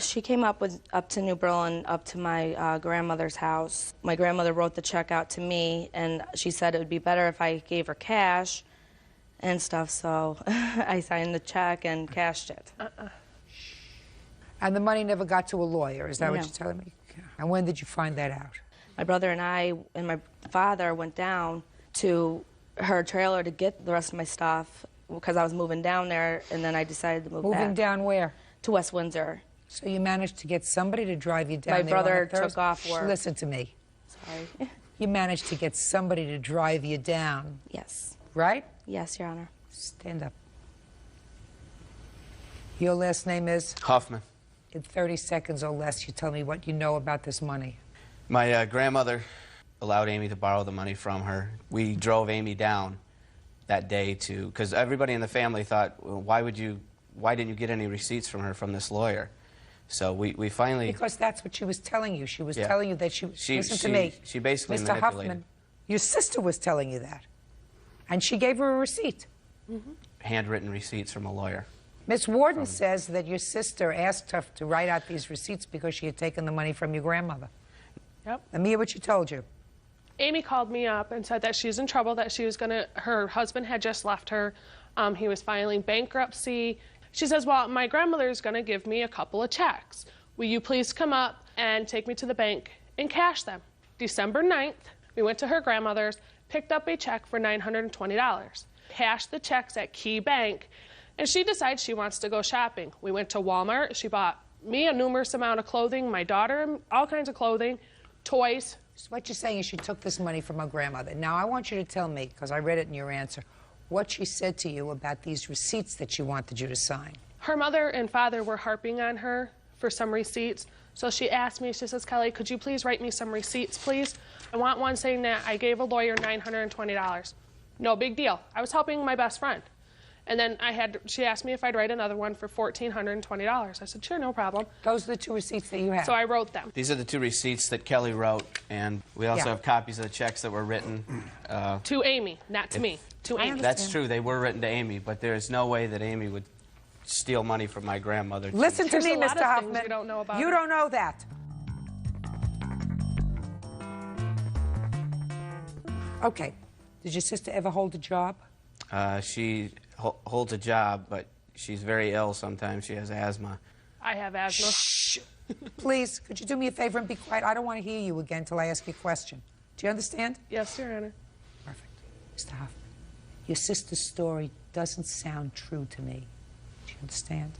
She came up to New Berlin, up to my grandmother's house. My grandmother wrote the check out to me, and she said it would be better if I gave her cash and stuff, so I signed the check and cashed it. And the money never got to a lawyer, is that what No. you're telling me? And when did you find that out? My brother and I and my father went down to her trailer to get the rest of my stuff because I was moving down there, and then I decided to move back. Moving down where? To West Windsor. So you managed to get somebody to drive you down My there on a brother Thursday? took off work. Listen to me. Sorry. You managed to get somebody to drive you down. Yes. Right? Yes, Your Honor. Stand up. Your last name is? Hoffman. In 30 seconds or less, you tell me what you know about this money. My grandmother allowed Amy to borrow the money from her. We drove Amy down that day to, because everybody in the family thought, well, why didn't you get any receipts from her from this lawyer? So we finally... Because that's what she was telling you. She was Yeah. telling you that listen to me. She basically Mr. manipulated. Huffman, your sister was telling you that. And she gave her a receipt. Handwritten receipts from a lawyer. Miss Warden says that your sister asked her to write out these receipts because she had taken the money from your grandmother. Yep. Let me hear what she told you. Amy called me up and said that she was in trouble, that she was her husband had just left her. He was filing bankruptcy. She says, well, my grandmother's going to give me a couple of checks. Will you please come up and take me to the bank and cash them? December 9th, we went to her grandmother's, picked up a check for $920. cash the checks at Key Bank, and she decides she wants to go shopping. We went to Walmart. She bought me a numerous amount of clothing, my daughter all kinds of clothing, toys. So what you're saying is she took this money from her grandmother. Now, I want you to tell me, because I read it in your answer, what she said to you about these receipts that she wanted you to sign. Her mother and father were harping on her for some receipts. So she asked me, she says, Kelly, could you please write me some receipts, please? I want one saying that I gave a lawyer $920. No big deal. I was helping my best friend. And then she asked me if I'd write another one for $1,420. I said, sure, no problem. Those are the two receipts that you have. So I wrote them. These are the two receipts that Kelly wrote, and we also have copies of the checks that were written. To Amy, not to me. To Amy. That's true. They were written to Amy, but there is no way that Amy would steal money from my grandmother. Listen to me, Mr. Hoffman. You don't know about you her. don't know that. Okay. Did your sister ever hold a job? She holds a job, but she's very ill sometimes. She has asthma. I have asthma. Shh. Please, could you do me a favor and be quiet? I don't want to hear you again until I ask you a question. Do you understand? Yes, Your Honor. Perfect. Mr. Hoffman, your sister's story doesn't sound true to me. Do you understand?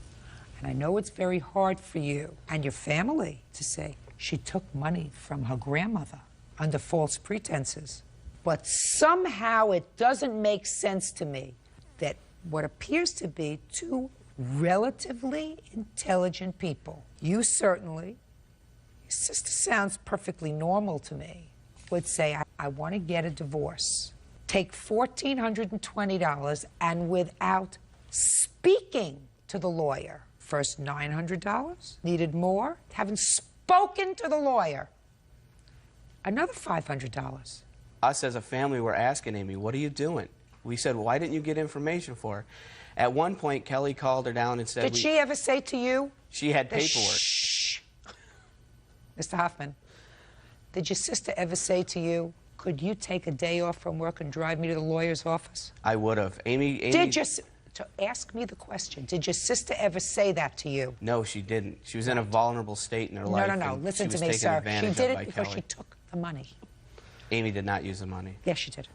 And I know it's very hard for you and your family to say she took money from her grandmother under false pretenses. But somehow it doesn't make sense to me that what appears to be two relatively intelligent people, you certainly, your sister sounds perfectly normal to me, would say, I want to get a divorce, take $1,420, and without speaking to the lawyer, first $900, needed more, haven't spoken to the lawyer, another $500. Us as a family were asking Amy, what are you doing? We said, why didn't you get information for her? At one point, Kelly called her down and said... Did she ever say to you... She had paperwork. Shh. Mr. Hoffman, did your sister ever say to you, could you take a day off from work and drive me to the lawyer's office? I would have. Amy... Did your... To ask me the question, did your sister ever say that to you? No, she didn't. She was in a vulnerable state in her life. No. Listen to me, sir. She did it because she took the money. Amy did not use the money. Yes, she did.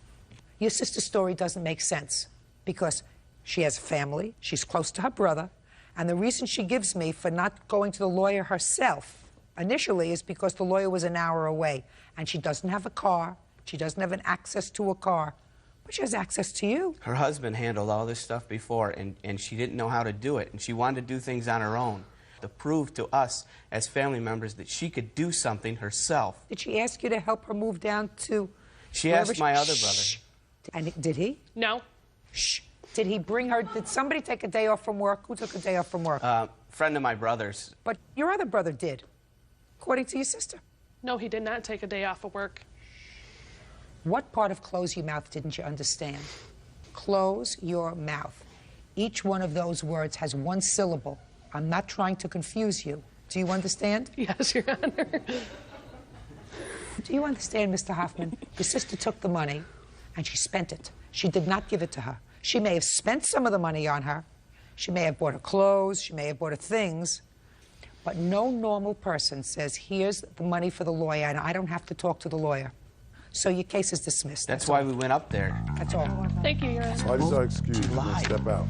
Your sister's story doesn't make sense because she has a family, she's close to her brother, and the reason she gives me for not going to the lawyer herself initially is because the lawyer was an hour away, and she doesn't have a car, she doesn't have an access to a car, but she has access to you. Her husband handled all this stuff before, and she didn't know how to do it, and she wanted to do things on her own. To prove to us as family members that she could do something herself. Did she ask you to help her move down to... She asked my other brother. And did he? No. Shh. Did he bring her... Did somebody take a day off from work? Who took a day off from work? Friend of my brother's. But your other brother did, according to your sister. No, he did not take a day off of work. What part of close your mouth didn't you understand? Close your mouth. Each one of those words has one syllable. I'm not trying to confuse you. Do you understand? Yes, Your Honor. Do you understand, Mr. Hoffman? Your sister took the money and she spent it. She did not give it to her. She may have spent some of the money on her. She may have bought her clothes. She may have bought her things. But no normal person says, here's the money for the lawyer, and I don't have to talk to the lawyer. So your case is dismissed. That's why we went up there. That's all. Thank you, Your Honor. Why does our excuse? Step out.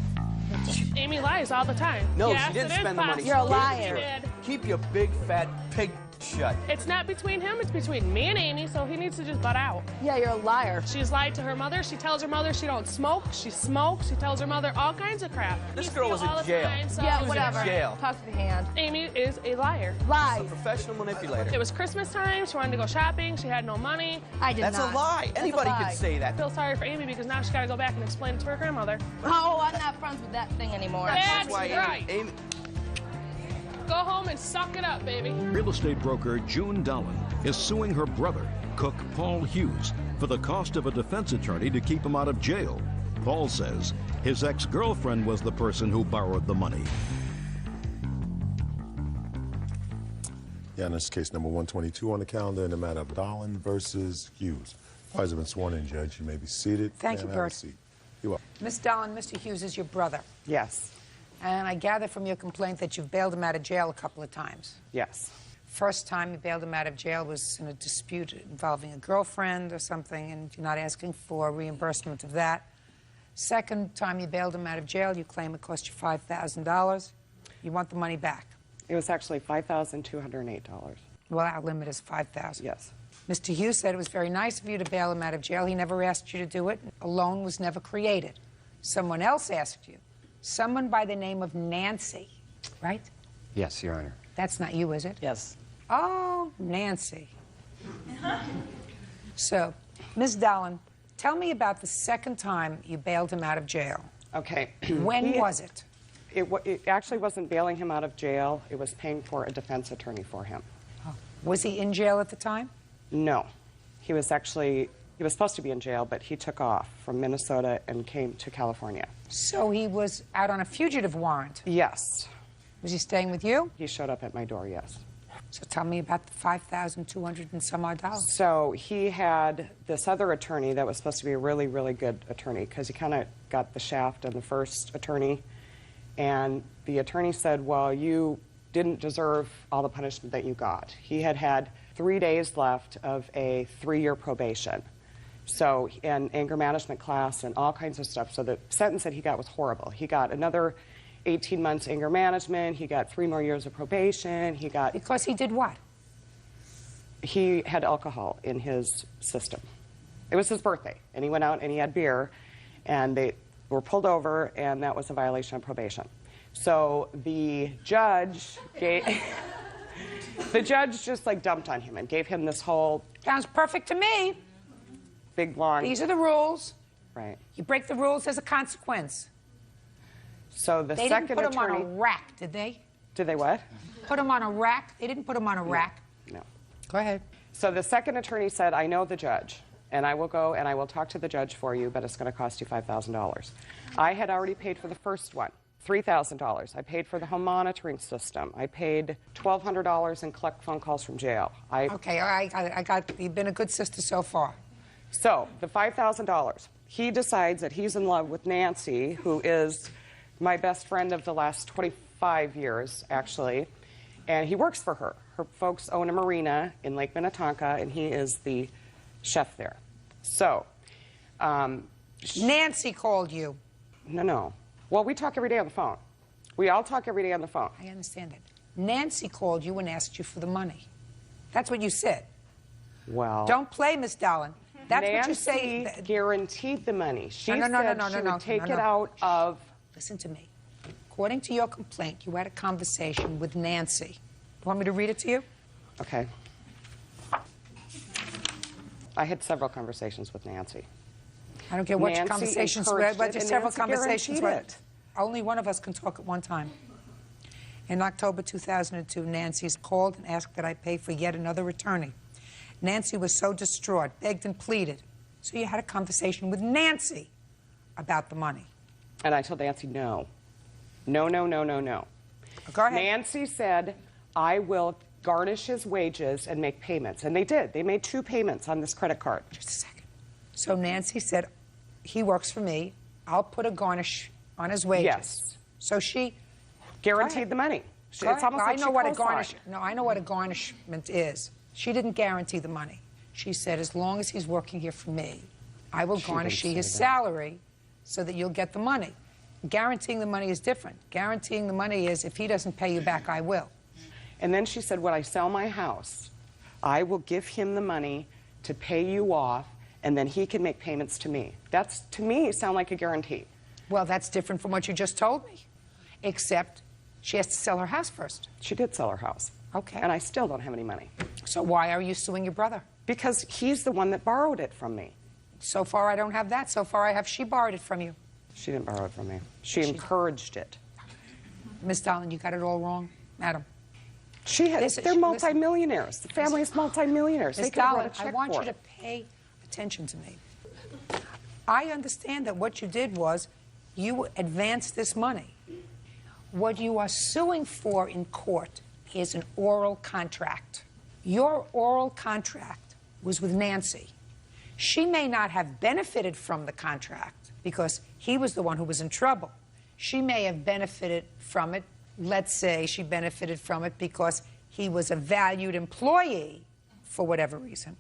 Amy lies all the time. No, yes, she didn't spend the money. You're a liar. Keep your big fat pig shut. It's not between him, it's between me and Amy, so he needs to just butt out. Yeah, you're a liar. She's lied to her mother. She tells her mother she don't smoke. She smokes. She tells her mother all kinds of crap. This girl was in jail. Yeah, whatever. In jail. Talk to the hand. Amy is a liar. Lies. A professional manipulator. It was Christmas time. She wanted to go shopping. She had no money. I did That's not. a lie. Anybody could say I that. feel sorry for Amy because now she's got to go back and explain it to her grandmother. Oh, I'm not friends with that thing anymore. That's why right. Amy... Go home and suck it up, baby. Real estate broker June Dolan is suing her brother, cook Paul Hughes, for the cost of a defense attorney to keep him out of jail. Paul says his ex-girlfriend was the person who borrowed the money. Yeah, and this is case number 122 on the calendar in the matter of Dolan versus Hughes. Parties have been sworn in, Judge. You may be seated. Thank you, Have a Bert. seat. You're welcome. Miss Dolan, Mr. Hughes is your brother. Yes. And I gather from your complaint that you've bailed him out of jail a couple of times. Yes. First time you bailed him out of jail was in a dispute involving a girlfriend or something, and you're not asking for reimbursement of that. Second time you bailed him out of jail, you claim it cost you $5,000. You want the money back. It was actually $5,208. Well, our limit is $5,000. Yes. Mr. Hughes said it was very nice of you to bail him out of jail. He never asked you to do it. A loan was never created. Someone else asked you. Someone by the name of Nancy, right? Yes, Your Honor. That's not you, is it? Yes. Oh, Nancy. So, Ms. Dallin, tell me about the second time you bailed him out of jail. Okay. When was it? It actually wasn't bailing him out of jail. It was paying for a defense attorney for him. Oh. Was he in jail at the time? No. He was supposed to be in jail, but he took off from Minnesota and came to California. So he was out on a fugitive warrant? Yes. Was he staying with you? He showed up at my door, yes. So tell me about the $5,200 and some odd dollars. So he had this other attorney that was supposed to be a really, really good attorney because he kind of got the shaft on the first attorney. And the attorney said, well, you didn't deserve all the punishment that you got. He had had 3 days left of a 3-year probation. So, and anger management class and all kinds of stuff. So the sentence that he got was horrible. He got another 18 months anger management. He got 3 more years of probation. He got... Because he did what? He had alcohol in his system. It was his birthday, and he went out and he had beer, and they were pulled over, and that was a violation of probation. So the judge gave... the judge just, like, dumped on him and gave him this whole... Sounds perfect to me. Big, long... These are the rules. Right. You break the rules, there's a consequence. So the they second didn't put attorney... him on a rack, did they? Did they what? Put him on a rack? They didn't put him on a rack? No. Go ahead. So the second attorney said, I know the judge, and I will go and I will talk to the judge for you, but it's going to cost you $5,000. I had already paid for the first one, $3,000. I paid for the home monitoring system. I paid $1,200 in collect phone calls from jail. Okay, I got, you've been a good sister so far. So the $5,000, he decides that he's in love with Nancy, who is my best friend of the last 25 years, actually, and he works for her. Her folks own a marina in Lake Minnetonka, and he is the chef there. So, Nancy called you. No. Well, we talk every day on the phone. We all talk every day on the phone. I understand it. Nancy called you and asked you for the money. That's what you said. Well... Don't play, Miss Dallin. That's Nancy what you say. Nancy guaranteed the money. She no, said she would take it out of... Listen to me. According to your complaint, you had a conversation with Nancy. You want me to read it to you? Okay. I had several conversations with Nancy. I don't care what your conversations were, but just several conversations were. Only one of us can talk at one time. In October 2002, Nancy called and asked that I pay for yet another attorney. Nancy was so distraught, begged and pleaded. So you had a conversation with Nancy about the money. And I told Nancy, no. No. Go ahead. Nancy said, I will garnish his wages and make payments. And they did. They made 2 payments on this credit card. Just a second. So Nancy said, he works for me. I'll put a garnish on his wages. Yes. So she... Guaranteed the money. It's almost like I know what a garnish... No, I know what a garnishment is. She didn't guarantee the money. She said, as long as he's working here for me, I will garnish his salary so that you'll get the money. Guaranteeing the money is different. Guaranteeing the money is, if he doesn't pay you back, I will. And then she said, when I sell my house, I will give him the money to pay you off, and then he can make payments to me. That's, to me, sound like a guarantee. Well, that's different from what you just told me, except she has to sell her house first. She did sell her house. Okay. And I still don't have any money. So why are you suing your brother? Because he's the one that borrowed it from me. So far, I don't have that. So far, I have she borrowed it from you. She didn't borrow it from me. She encouraged it. Miss Dallin, you got it all wrong, madam. They're multimillionaires. The family is multimillionaires. Miss Dallin, I want you to pay attention to me. I understand that what you did was you advanced this money. What you are suing for in court is an oral contract. Your oral contract was with Nancy. She may not have benefited from the contract because he was the one who was in trouble. She may have benefited from it. Let's say she benefited from it because he was a valued employee for whatever reason.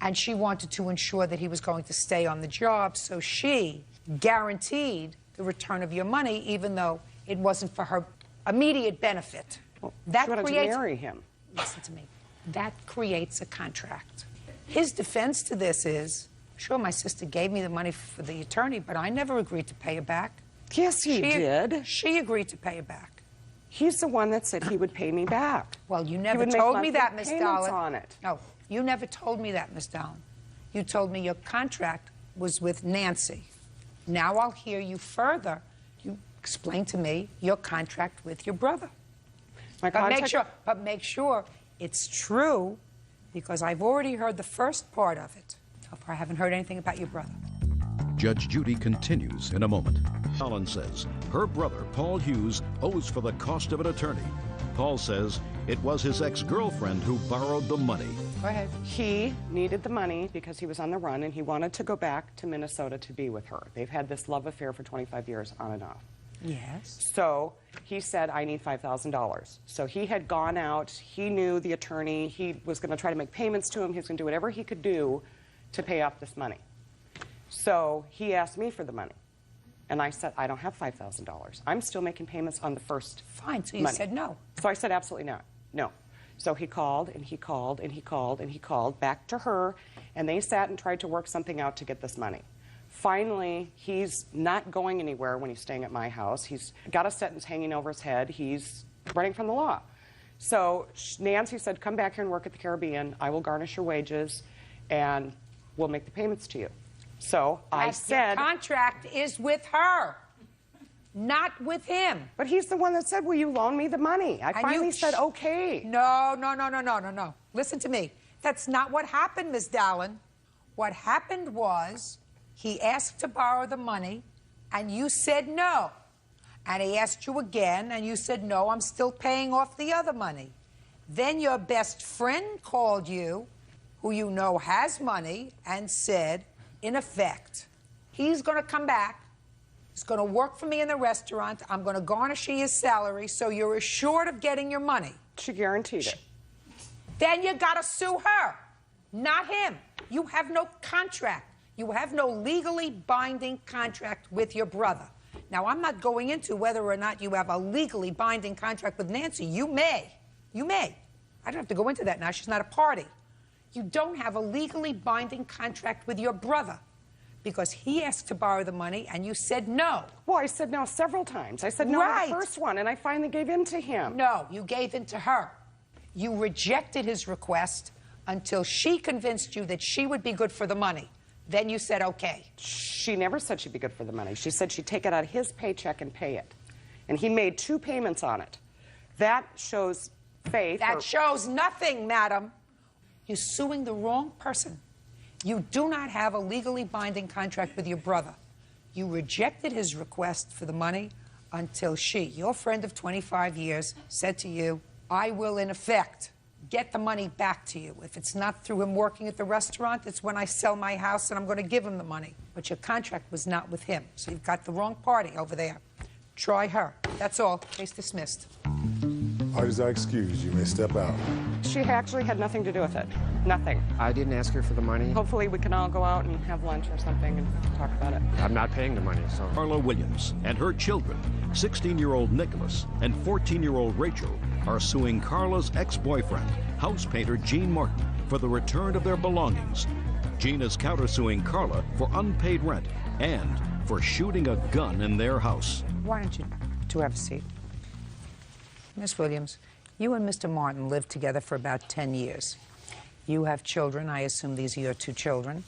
And she wanted to ensure that he was going to stay on the job, so she guaranteed the return of your money, even though it wasn't for her immediate benefit. Well, that she wanted creates, to marry him. Listen to me. That creates a contract. His defense to this is, sure, my sister gave me the money for the attorney, but I never agreed to pay her back. Yes, he did. She agreed to pay her back. He's the one that said he would pay me back. Well, you never told me that, Miss Dallin. On it. No, you never told me that, Miss Dallin. You told me your contract was with Nancy. Now I'll hear you further. You explain to me your contract with your brother. But make sure it's true, because I've already heard the first part of it. So far, I haven't heard anything about your brother. Judge Judy continues in a moment. Ellen says her brother, Paul Hughes, owes for the cost of an attorney. Paul says it was his ex-girlfriend who borrowed the money. Go ahead. He needed the money because he was on the run, and he wanted to go back to Minnesota to be with her. They've had this love affair for 25 years, on and off. Yes. So he said, I need $5,000. So he had gone out. He knew the attorney. He was going to try to make payments to him. He was going to do whatever he could do to pay off this money. So he asked me for the money. And I said, I don't have $5,000. I'm still making payments on the first Fine, so you money. said no. So I said, absolutely not. No. So he called, and he called, and he called, and he called back to her, and they sat and tried to work something out to get this money. Finally, he's not going anywhere when he's staying at my house. He's got a sentence hanging over his head. He's running from the law. So Nancy said, come back here and work at the Caribbean. I will garnish your wages, and we'll make the payments to you. So I said... Your contract is with her, not with him. But he's the one that said, will you loan me the money? I finally said, okay. No. Listen to me. That's not what happened, Miss Dallin. What happened was he asked to borrow the money, and you said no. And he asked you again, and you said, no, I'm still paying off the other money. Then your best friend called you, who you know has money, and said, in effect, he's going to come back, he's going to work for me in the restaurant, I'm going to garnish his salary, so you're assured of getting your money. She guaranteed it. Then you got to sue her, not him. You have no contract. You have no legally binding contract with your brother. Now, I'm not going into whether or not you have a legally binding contract with Nancy. You may. You may. I don't have to go into that now. She's not a party. You don't have a legally binding contract with your brother because he asked to borrow the money and you said no. Well, I said no several times. I said no to the first one, and I finally gave in to him. No, you gave in to her. You rejected his request until she convinced you that she would be good for the money. Then you said okay. She never said she'd be good for the money. She said she'd take it out of his paycheck and pay it. And he made 2 payments on it. That shows faith. That shows nothing, madam. You're suing the wrong person. You do not have a legally binding contract with your brother. You rejected his request for the money until she, your friend of 25 years, said to you, I will, in effect, get the money back to you. If it's not through him working at the restaurant, it's when I sell my house and I'm going to give him the money. But your contract was not with him, so you've got the wrong party over there. Try her. That's all. Case dismissed. Parties are excused. You may step out. She actually had nothing to do with it. Nothing. I didn't ask her for the money. Hopefully we can all go out and have lunch or something and talk about it. I'm not paying the money, so... Carla Williams and her children, 16-year-old Nicholas and 14-year-old Rachel, are suing Carla's ex-boyfriend, house painter Gene Martin, for the return of their belongings. Gene is countersuing Carla for unpaid rent and for shooting a gun in their house. Why don't you two have a seat? Miss Williams, you and Mr. Martin lived together for about 10 years. You have children. I assume these are your 2 children.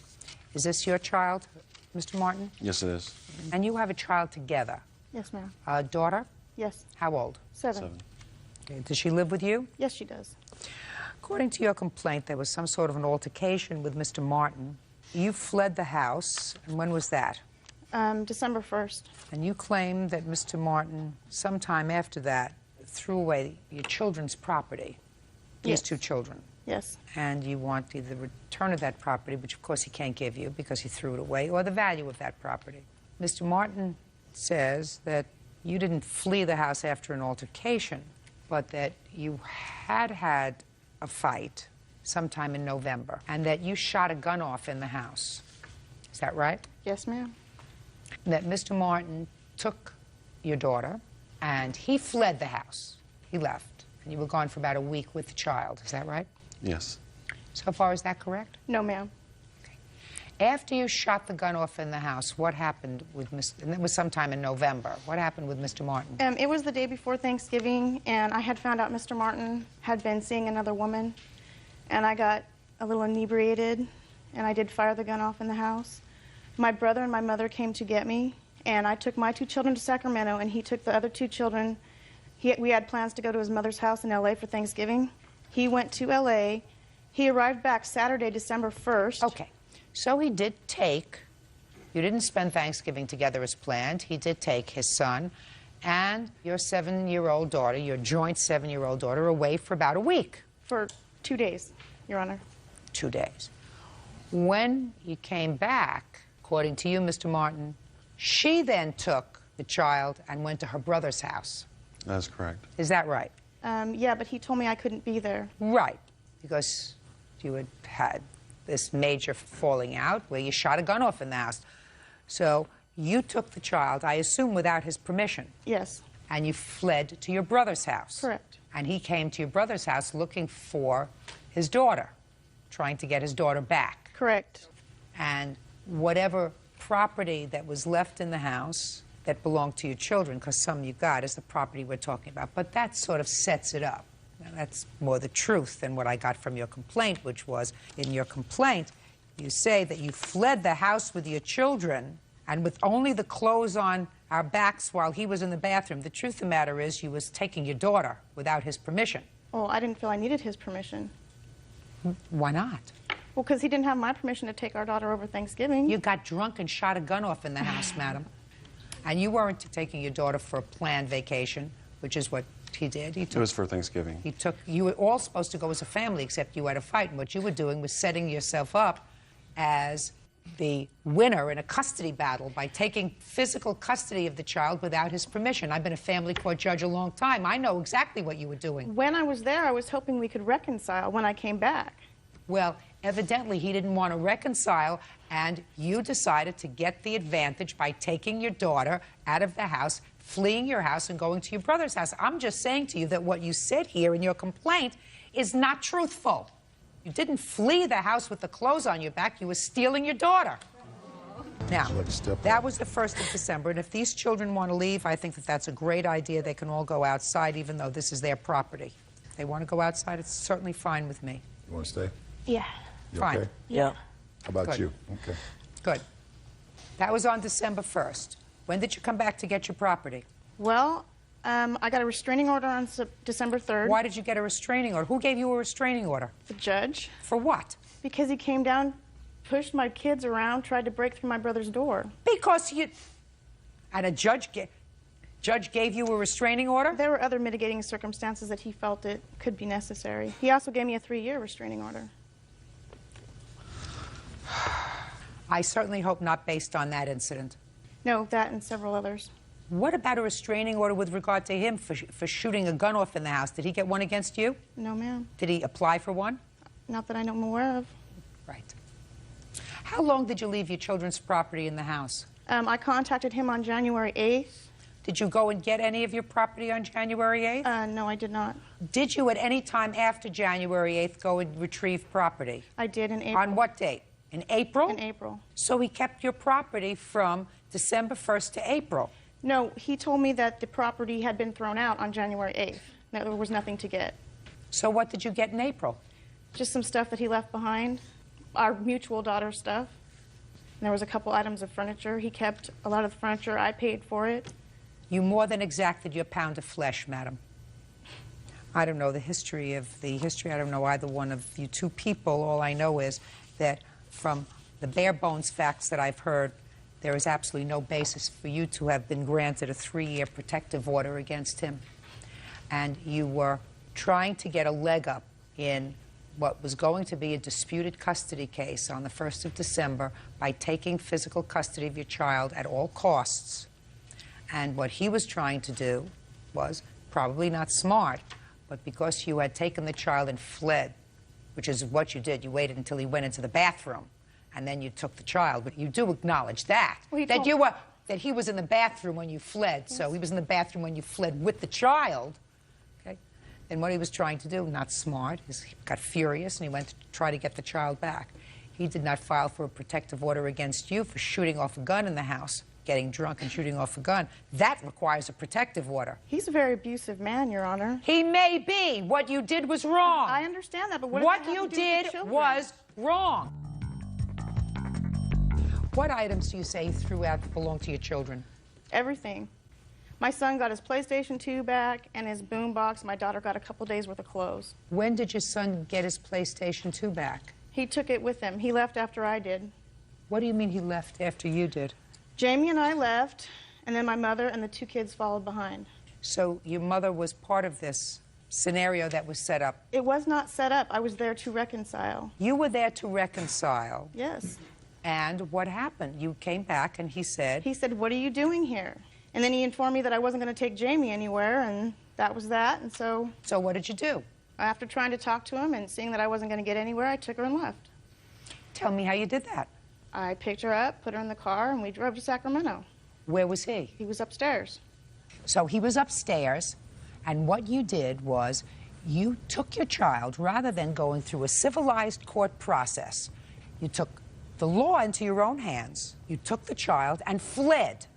Is this your child, Mr. Martin? Yes, it is. And you have a child together. Yes, ma'am. A daughter? Yes. How old? 7. Okay. Does she live with you? Yes, she does. According to your complaint, there was some sort of an altercation with Mr. Martin. You fled the house, and when was that? December 1st. And you claim that Mr. Martin, sometime after that, threw away your children's property, these 2 children. Yes. And you want either the return of that property, which of course he can't give you because he threw it away, or the value of that property. Mr. Martin says that you didn't flee the house after an altercation, but that you had had a fight sometime in November, and that you shot a gun off in the house. Is that right? Yes, ma'am. that Mr. Martin took your daughter and he fled the house. He left. And you were gone for about a week with the child. Is that right? Yes. So far, is that correct? No, ma'am. After you shot the gun off in the house, what happened with Mr. And it was sometime in November. What happened with Mr. Martin? It was the day before Thanksgiving, and I had found out Mr. Martin had been seeing another woman, and I got a little inebriated, and I did fire the gun off in the house. My brother and my mother came to get me, and I took my 2 children to Sacramento, and he took the other 2 children. We had plans to go to his mother's house in L.A. for Thanksgiving. He went to L.A. He arrived back Saturday, December 1st. Okay. So he did take, you didn't spend Thanksgiving together as planned. He did take his son and your 7-year-old daughter, your joint 7-year-old daughter, away for about a week. For 2 days, Your Honor. 2 days. When you came back, according to you, Mr. Martin, she then took the child and went to her brother's house. That's correct. Is that right? Yeah, but he told me I couldn't be there. Right, because you had had this major falling out where you shot a gun off in the house. So you took the child, I assume, without his permission. Yes. And you fled to your brother's house. Correct. And he came to your brother's house looking for his daughter, trying to get his daughter back. Correct. And whatever property that was left in the house that belonged to your children, because some you got, is the property we're talking about. But that sort of sets it up. Now, that's more the truth than what I got from your complaint, which was, in your complaint, you say that you fled the house with your children and with only the clothes on our backs while he was in the bathroom. The truth of the matter is you was taking your daughter without his permission. Well, I didn't feel I needed his permission. Why not? Well, because he didn't have my permission to take our daughter over Thanksgiving. You got drunk and shot a gun off in the house, madam. And you weren't taking your daughter for a planned vacation, which is what he did. It was for Thanksgiving. You were all supposed to go as a family, except you had a fight. And what you were doing was setting yourself up as the winner in a custody battle by taking physical custody of the child without his permission. I've been a family court judge a long time. I know exactly what you were doing. When I was there, I was hoping we could reconcile when I came back. Well, evidently he didn't want to reconcile, and you decided to get the advantage by taking your daughter out of the house, fleeing your house, and going to your brother's house. I'm just saying to you that what you said here in your complaint is not truthful. You didn't flee the house with the clothes on your back. You were stealing your daughter. Now, that was the 1st of December, and if these children want to leave, I think that that's a great idea. They can all go outside, even though this is their property. If they want to go outside, it's certainly fine with me. You want to stay? Yeah. You Fine. Okay? Yeah. How about Good. you? Okay. Good. That was on December 1st. When did you come back to get your property? Well, I got a restraining order on December 3rd. Why did you get a restraining order? Who gave you a restraining order? The judge. For what? Because he came down, pushed my kids around, tried to break through my brother's door. Because you... And a judge gave you a restraining order? There were other mitigating circumstances that he felt it could be necessary. He also gave me a 3-year restraining order. I certainly hope not based on that incident. No, that and several others. What about a restraining order with regard to him for shooting a gun off in the house? Did he get one against you? No, ma'am. Did he apply for one? Not that I know I'm aware of. Right. How long did you leave your children's property in the house? I contacted him on January 8th. Did you go and get any of your property on January 8th? No, I did not. Did you at any time after January 8th go and retrieve property? I did in April. On what date? In April? In April. So he kept your property from December 1st to April? No, he told me that the property had been thrown out on January 8th. That there was nothing to get. So what did you get in April? Just some stuff that he left behind. Our mutual daughter stuff. And there was a couple items of furniture. He kept a lot of the furniture. I paid for it. You more than exacted your pound of flesh, madam. I don't know the history. I don't know either one of you two people. All I know is that from the bare bones facts that I've heard, there is absolutely no basis for you to have been granted a 3-year protective order against him. And you were trying to get a leg up in what was going to be a disputed custody case on the 1st of December by taking physical custody of your child at all costs. And what he was trying to do was probably not smart, but because you had taken the child and fled, which is what you did, you waited until he went into the bathroom, and then you took the child. But you do acknowledge that, Well, that you were that he was in the bathroom when you fled. Yes. So he was in the bathroom when you fled with the child. Okay? And what he was trying to do, not smart, is he got furious and he went to try to get the child back. He did not file for a protective order against you for shooting off a gun in the house, getting drunk and shooting off a gun. That requires a protective order. He's a very abusive man, Your Honor. He may be. What you did was wrong. I understand that, but what you did was wrong. What items do you say you threw out that belong to your children? Everything. My son got his PlayStation 2 back and his boombox. My daughter got a couple days worth of clothes. When did your son get his PlayStation 2 back? He took it with him. He left after I did. What do you mean he left after you did? Jamie and I left, and then my mother and the 2 kids followed behind. So your mother was part of this scenario that was set up? It was not set up. I was there to reconcile. You were there to reconcile? Yes. And what happened? You came back and he said... He said, what are you doing here? And then he informed me that I wasn't going to take Jamie anywhere, and that was that, and so... So what did you do? After trying to talk to him and seeing that I wasn't going to get anywhere, I took her and left. Tell me how you did that. I picked her up, put her in the car, and we drove to Sacramento. Where was he? He was upstairs. So he was upstairs, and what you did was you took your child, rather than going through a civilized court process, you took the law into your own hands. You took the child and fled.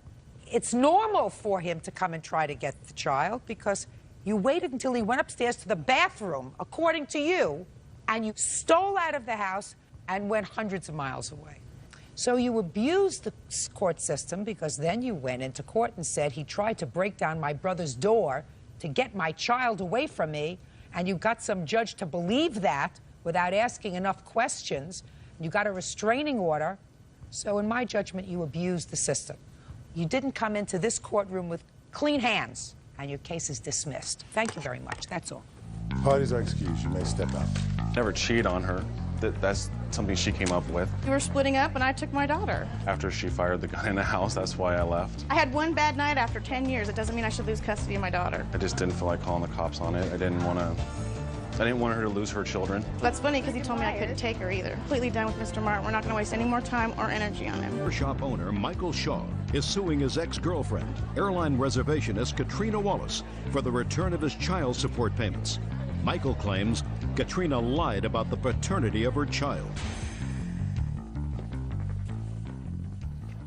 It's normal for him to come and try to get the child because you waited until he went upstairs to the bathroom, according to you, and you stole out of the house and went hundreds of miles away. So you abused the court system because then you went into court and said he tried to break down my brother's door to get my child away from me, and you got some judge to believe that without asking enough questions. You got a restraining order. So in my judgment, you abused the system. You didn't come into this courtroom with clean hands, and your case is dismissed. Thank you very much. That's all. Parties are excused. You may step out. Never cheat on her. That's something she came up with. We were splitting up, and I took my daughter. After she fired the guy in the house, that's why I left. I had one bad night after 10 years. It doesn't mean I should lose custody of my daughter. I just didn't feel like calling the cops on it. I didn't want her to lose her children. That's funny because he told me I couldn't take her either. Completely done with Mr. Martin. We're not going to waste any more time or energy on him. Barbershop owner Michael Shaw is suing his ex-girlfriend, airline reservationist Katrina Wallace, for the return of his child support payments. Michael claims Katrina lied about the paternity of her child.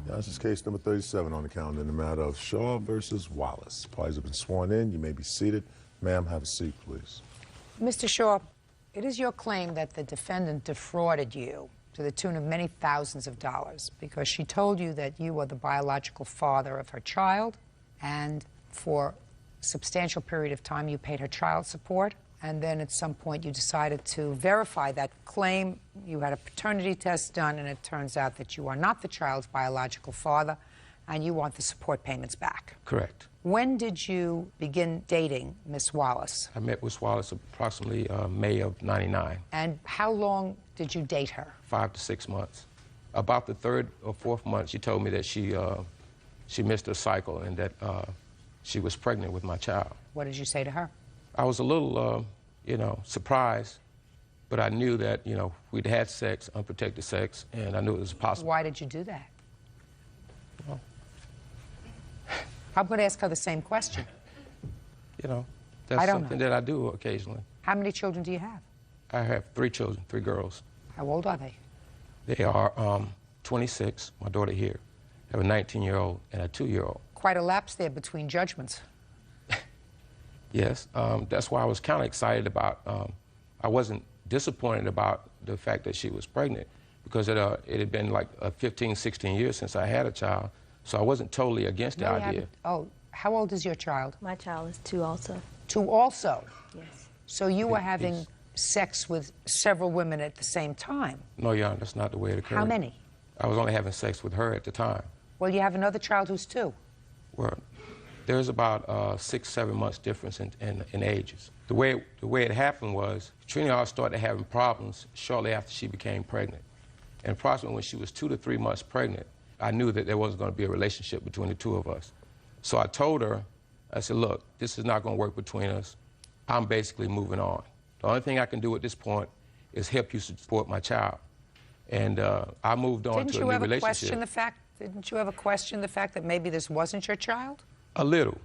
This is case number 37 on the calendar in the matter of Shaw versus Wallace. Parties have been sworn in. You may be seated. Ma'am, have a seat, please. Mr. Shaw, it is your claim that the defendant defrauded you to the tune of many thousands of dollars because she told you that you were the biological father of her child, and for a substantial period of time you paid her child support, and then at some point you decided to verify that claim. You had a paternity test done, and it turns out that you are not the child's biological father, and you want the support payments back. Correct. When did you begin dating Miss Wallace? I met Miss Wallace approximately May of '99. And how long did you date her? 5 to 6 months. About the 3rd or 4th month, she told me that she missed her cycle and that she was pregnant with my child. What did you say to her? I was a little, surprised, but I knew that, we'd had sex, unprotected sex, and I knew it was possible. Why did you do that? Well, I'm going to ask her the same question. That's something that I do occasionally. How many children do you have? I have 3 children, 3 girls. How old are they? They are 26, my daughter here. I have a 19-year-old and a 2-year-old. Quite a lapse there between judgments. Yes, that's why I was kind of excited about, I wasn't disappointed about the fact that she was pregnant because it had been like 15, 16 years since I had a child, so I wasn't totally against the idea. Oh, how old is your child? My child is 2 also. 2 also? Yes. So you were having sex with several women at the same time? No, Your Honor, that's not the way it occurred. How many? I was only having sex with her at the time. Well, you have another child who's 2. Well, there's about 6, 7 months difference in ages. The way it happened was Katrina and I started having problems shortly after she became pregnant. And approximately when she was 2 to 3 months pregnant, I knew that there wasn't going to be a relationship between the 2 of us. So I told her, I said, look, this is not going to work between us. I'm basically moving on. The only thing I can do at this point is help you support my child. And I moved on to a new relationship. Didn't you ever question the fact Didn't you ever question the fact that maybe this wasn't your child? A little.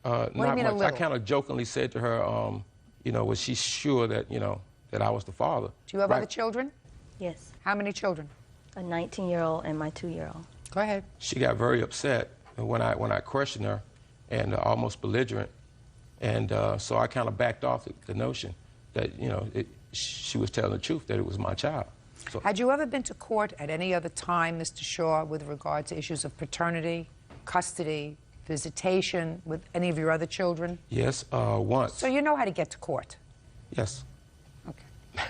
What do you not mean much. a little? I kind of jokingly said to her, you know, was she sure that, you know, that I was the father? Do you have other children? Yes. How many children? A 19-year-old and my 2-year-old. Go ahead. She got very upset when I questioned her, and almost belligerent, and so I kind of backed off the notion that, you know, she was telling the truth, that it was my child. So, had you ever been to court at any other time, Mr. Shaw, with regard to issues of paternity, custody, visitation with any of your other children? yes, once. So you know how to get to court? Yes. Okay.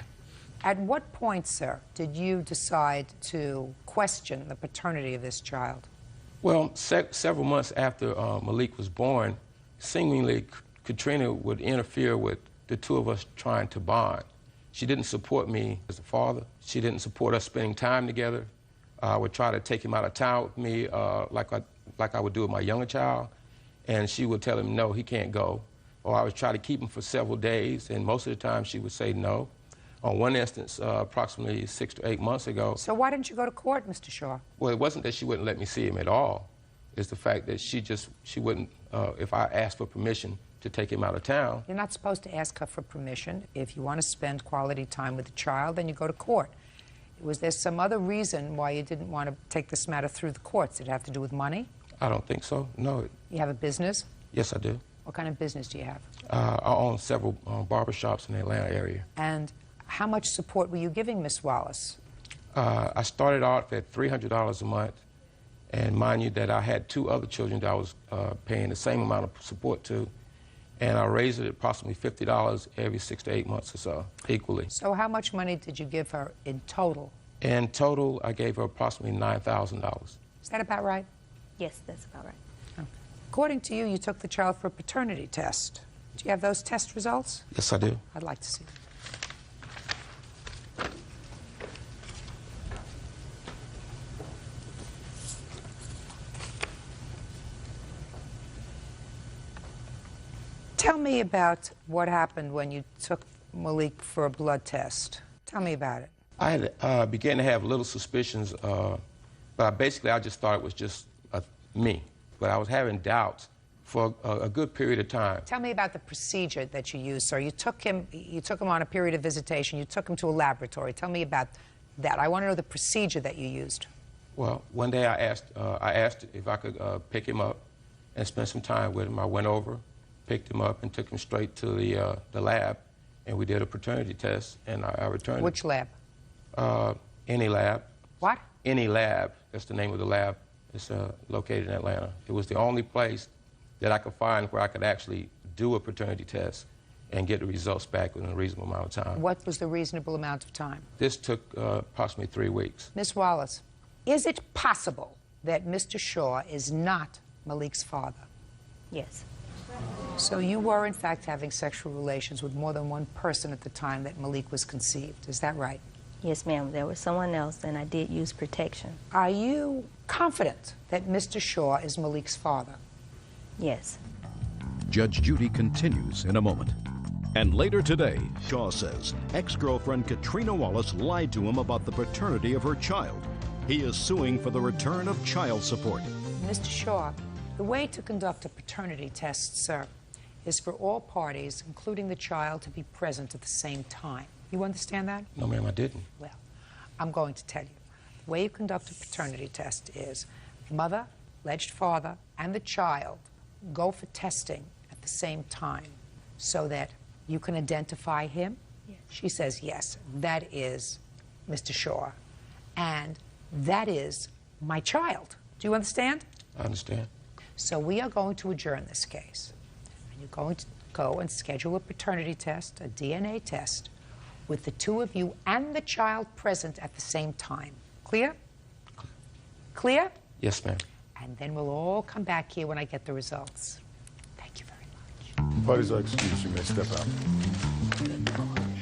At what point, sir, did you decide to question the paternity of this child? Well, several months after Malik was born, seemingly Katrina would interfere with the two of us trying to bond. She didn't support me as a father. She didn't support us spending time together. I would try to take him out of town with me like I would do with my younger child, and she would tell him, no, he can't go. Or I would try to keep him for several days, and most of the time she would say no. On one instance, approximately 6 to 8 months ago. So why didn't you go to court, Mr. Shaw? Well, it wasn't that she wouldn't let me see him at all. It's the fact that she wouldn't, if I asked for permission to take him out of town. You're not supposed to ask her for permission. If you want to spend quality time with the child, then you go to court. Was there some other reason why you didn't want to take this matter through the courts? Did it have to do with money? I don't think so, no. You have a business? Yes, I do. What kind of business do you have? I own several barbershops in the Atlanta area. And how much support were you giving Miss Wallace? I started off at $300 a month, and mind you that I had 2 other children that I was paying the same amount of support to, and I raised it approximately $50 every 6 to 8 months or so, equally. So how much money did you give her in total? In total, I gave her approximately $9,000. Is that about right? Yes, that's about right. Okay. According to you, you took the child for a paternity test. Do you have those test results? Yes, I do. I'd like to see them. Tell me about what happened when you took Malik for a blood test. Tell me about it. I had, began to have little suspicions, but basically I just thought it was just me. But I was having doubts for a good period of time. Tell me about the procedure that you used, sir. You took him on a period of visitation. You took him to a laboratory. Tell me about that. I want to know the procedure that you used. Well, one day I asked if I could pick him up and spend some time with him. I went over, picked him up, and took him straight to the lab, and we did a paternity test, and I returned. Which lab? Any lab. What? Any lab. That's the name of the lab. It's located in Atlanta. It was the only place that I could find where I could actually do a paternity test and get the results back within a reasonable amount of time. What was the reasonable amount of time? This took approximately 3 weeks. Miss Wallace, is it possible that Mr. Shaw is not Malik's father? Yes. So you were, in fact, having sexual relations with more than one person at the time that Malik was conceived. Is that right? Yes, ma'am. There was someone else, and I did use protection. Are you confident that Mr. Shaw is Malik's father? Yes. Judge Judy continues in a moment. And later today, Shaw says ex-girlfriend Katrina Wallace lied to him about the paternity of her child. He is suing for the return of child support. Mr. Shaw, the way to conduct a paternity test, sir, is for all parties, including the child, to be present at the same time. You understand that? No, ma'am, I didn't. Well, I'm going to tell you. The way you conduct a paternity test is mother, alleged father, and the child go for testing at the same time so that you can identify him. Yes. She says, yes, that is Mr. Shaw, and that is my child. Do you understand? I understand. So we are going to adjourn this case. And you're going to go and schedule a paternity test, a DNA test, with the two of you and the child present at the same time. Clear? Clear? Yes, ma'am. And then we'll all come back here when I get the results. Thank you very much. Parties are excused. You may step out.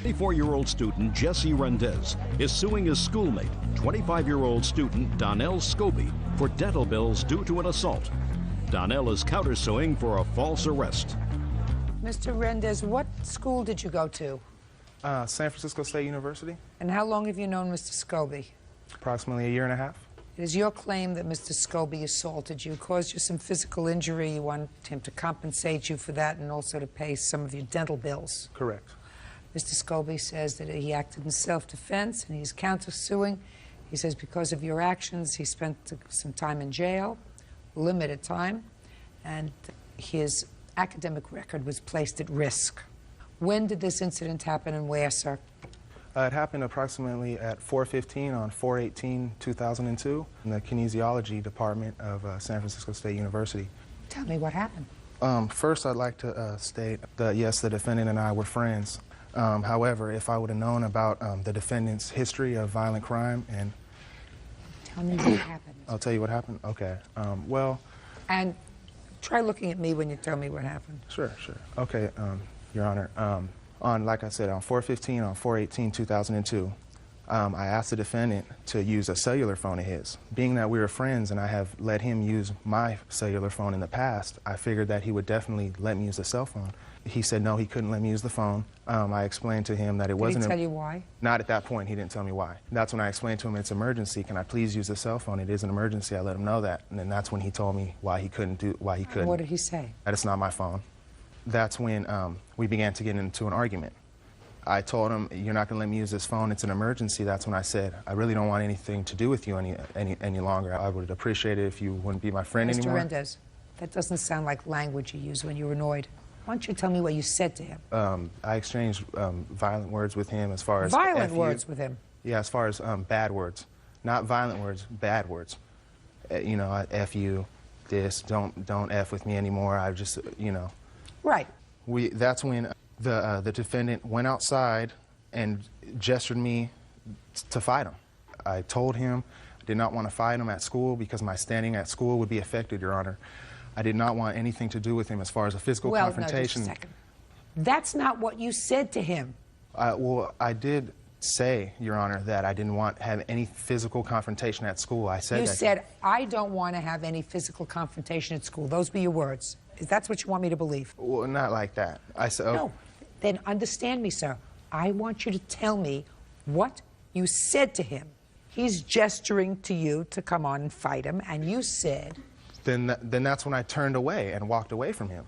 24-year-old student Jesse Rendez is suing his schoolmate, 25-year-old student Donnell Scobie, for dental bills due to an assault. Donnell is countersuing for a false arrest. Mr. Rendez, what school did you go to? San Francisco State University. And how long have you known Mr. Scobie? Approximately 1.5 years. It is your claim that Mr. Scobie assaulted you, caused you some physical injury. You want him to compensate you for that and also to pay some of your dental bills. Correct. Mr. Scobie says that he acted in self-defense and he's countersuing. He says because of your actions, he spent some time in jail, limited time, and his academic record was placed at risk. When did this incident happen and where, sir? It happened approximately at 4:15 on 4/18/2002 in the kinesiology department of San Francisco State University. Tell me what happened. First, I'd like to state that, yes, the defendant and I were friends. However, if I would have known about the defendant's history of violent crime and... Tell me what happened. I'll tell you what happened? Okay. Well... And try looking at me when you tell me what happened. Sure. Okay, Your Honor. Like I said, on 4/15 on 4/18/2002, I asked the defendant to use a cellular phone of his. Being that we were friends and I have let him use my cellular phone in the past, I figured that he would definitely let me use the cell phone. He said no, he couldn't let me use the phone. I explained to him that it wasn't... Did he tell you why? Not at that point. He didn't tell me why. That's when I explained to him it's emergency. Can I please use the cell phone? It is an emergency. I let him know that. And then that's when he told me why he couldn't. What did he say? That it's not my phone. That's when we began to get into an argument. I told him, you're not going to let me use this phone. It's an emergency. That's when I said, I really don't want anything to do with you any longer. I would appreciate it if you wouldn't be my friend anymore. Mr. Rendez, that doesn't sound like language you use when you're annoyed. Why don't you tell me what you said to him? I exchanged violent words with him as far as... Violent words with him? Yeah, as far as bad words. Not violent words, bad words. You know, I F you, this, don't F with me anymore. I just, you know... Right. That's when the defendant went outside and gestured me to fight him. I told him I did not want to fight him at school because my standing at school would be affected, Your Honor. I did not want anything to do with him as far as a physical confrontation. No, just a second. That's not what you said to him. Well, I did say, Your Honor, that I didn't want to have any physical confrontation at school. I said that. You said, I don't want to have any physical confrontation at school. Those were your words. That's what you want me to believe? Well, not like that. I said... No. Then understand me, sir. I want you to tell me what you said to him. He's gesturing to you to come on and fight him, and you said... Then that's when I turned away and walked away from him.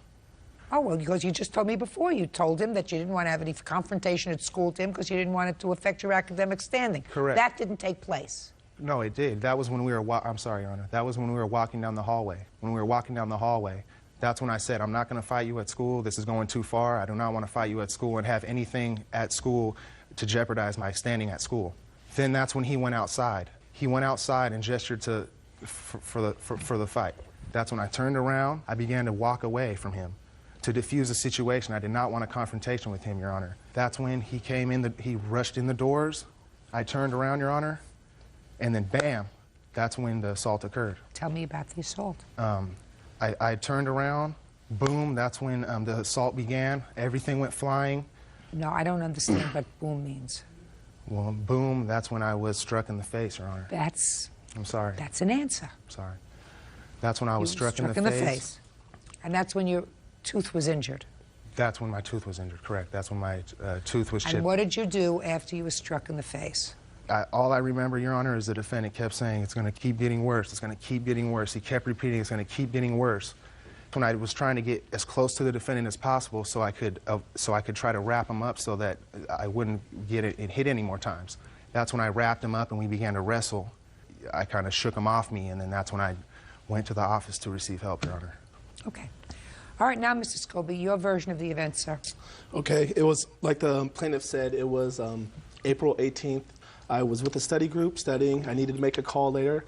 Oh, well, because you just told me before. You told him that you didn't want to have any confrontation at school to him because you didn't want it to affect your academic standing. Correct. That didn't take place. No, it did. That was when we were... I'm sorry, Your Honor. That was when we were walking down the hallway. When we were walking down the hallway, that's when I said, I'm not going to fight you at school. This is going too far. I do not want to fight you at school and have anything at school to jeopardize my standing at school. Then that's when he went outside. He went outside and gestured for the fight. That's when I turned around. I began to walk away from him to defuse the situation. I did not want a confrontation with him, Your Honor. That's when he came in, he rushed in the doors. I turned around, Your Honor, and then bam, that's when the assault occurred. Tell me about the assault. I turned around, boom, that's when the assault began. Everything went flying. No, I don't understand what boom means. Well, boom, that's when I was struck in the face, Your Honor. I'm sorry. That's an answer. I'm sorry. That's when I was struck in the face. And that's when your tooth was injured. That's when my tooth was injured, correct. That's when my tooth was chipped. And what did you do after you were struck in the face? All I remember, Your Honor, is the defendant kept saying, it's going to keep getting worse, it's going to keep getting worse. He kept repeating, it's going to keep getting worse. When I was trying to get as close to the defendant as possible so I could try to wrap him up so that I wouldn't get it hit any more times. That's when I wrapped him up and we began to wrestle. I kind of shook him off me, and then that's when I went to the office to receive help, Your Honor. Okay. All right, now, Mr. Scobie, your version of the event, sir. Okay, it was, like the plaintiff said, it was April 18th. I was with a study group studying. I needed to make a call later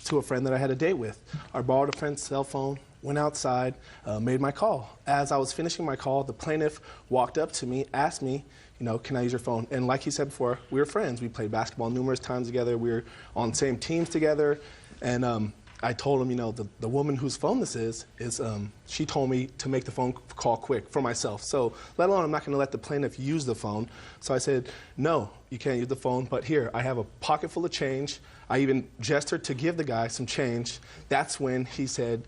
to a friend that I had a date with. I borrowed a friend's cell phone, went outside, made my call. As I was finishing my call, the plaintiff walked up to me, asked me, you know, can I use your phone? And like he said before, we were friends. We played basketball numerous times together. We were on the same teams together. And I told him, you know, the woman whose phone this is she told me to make the phone call quick for myself. So, let alone I'm not going to let the plaintiff use the phone. So I said, no, you can't use the phone, but here, I have a pocket full of change. I even gestured to give the guy some change. That's when he said,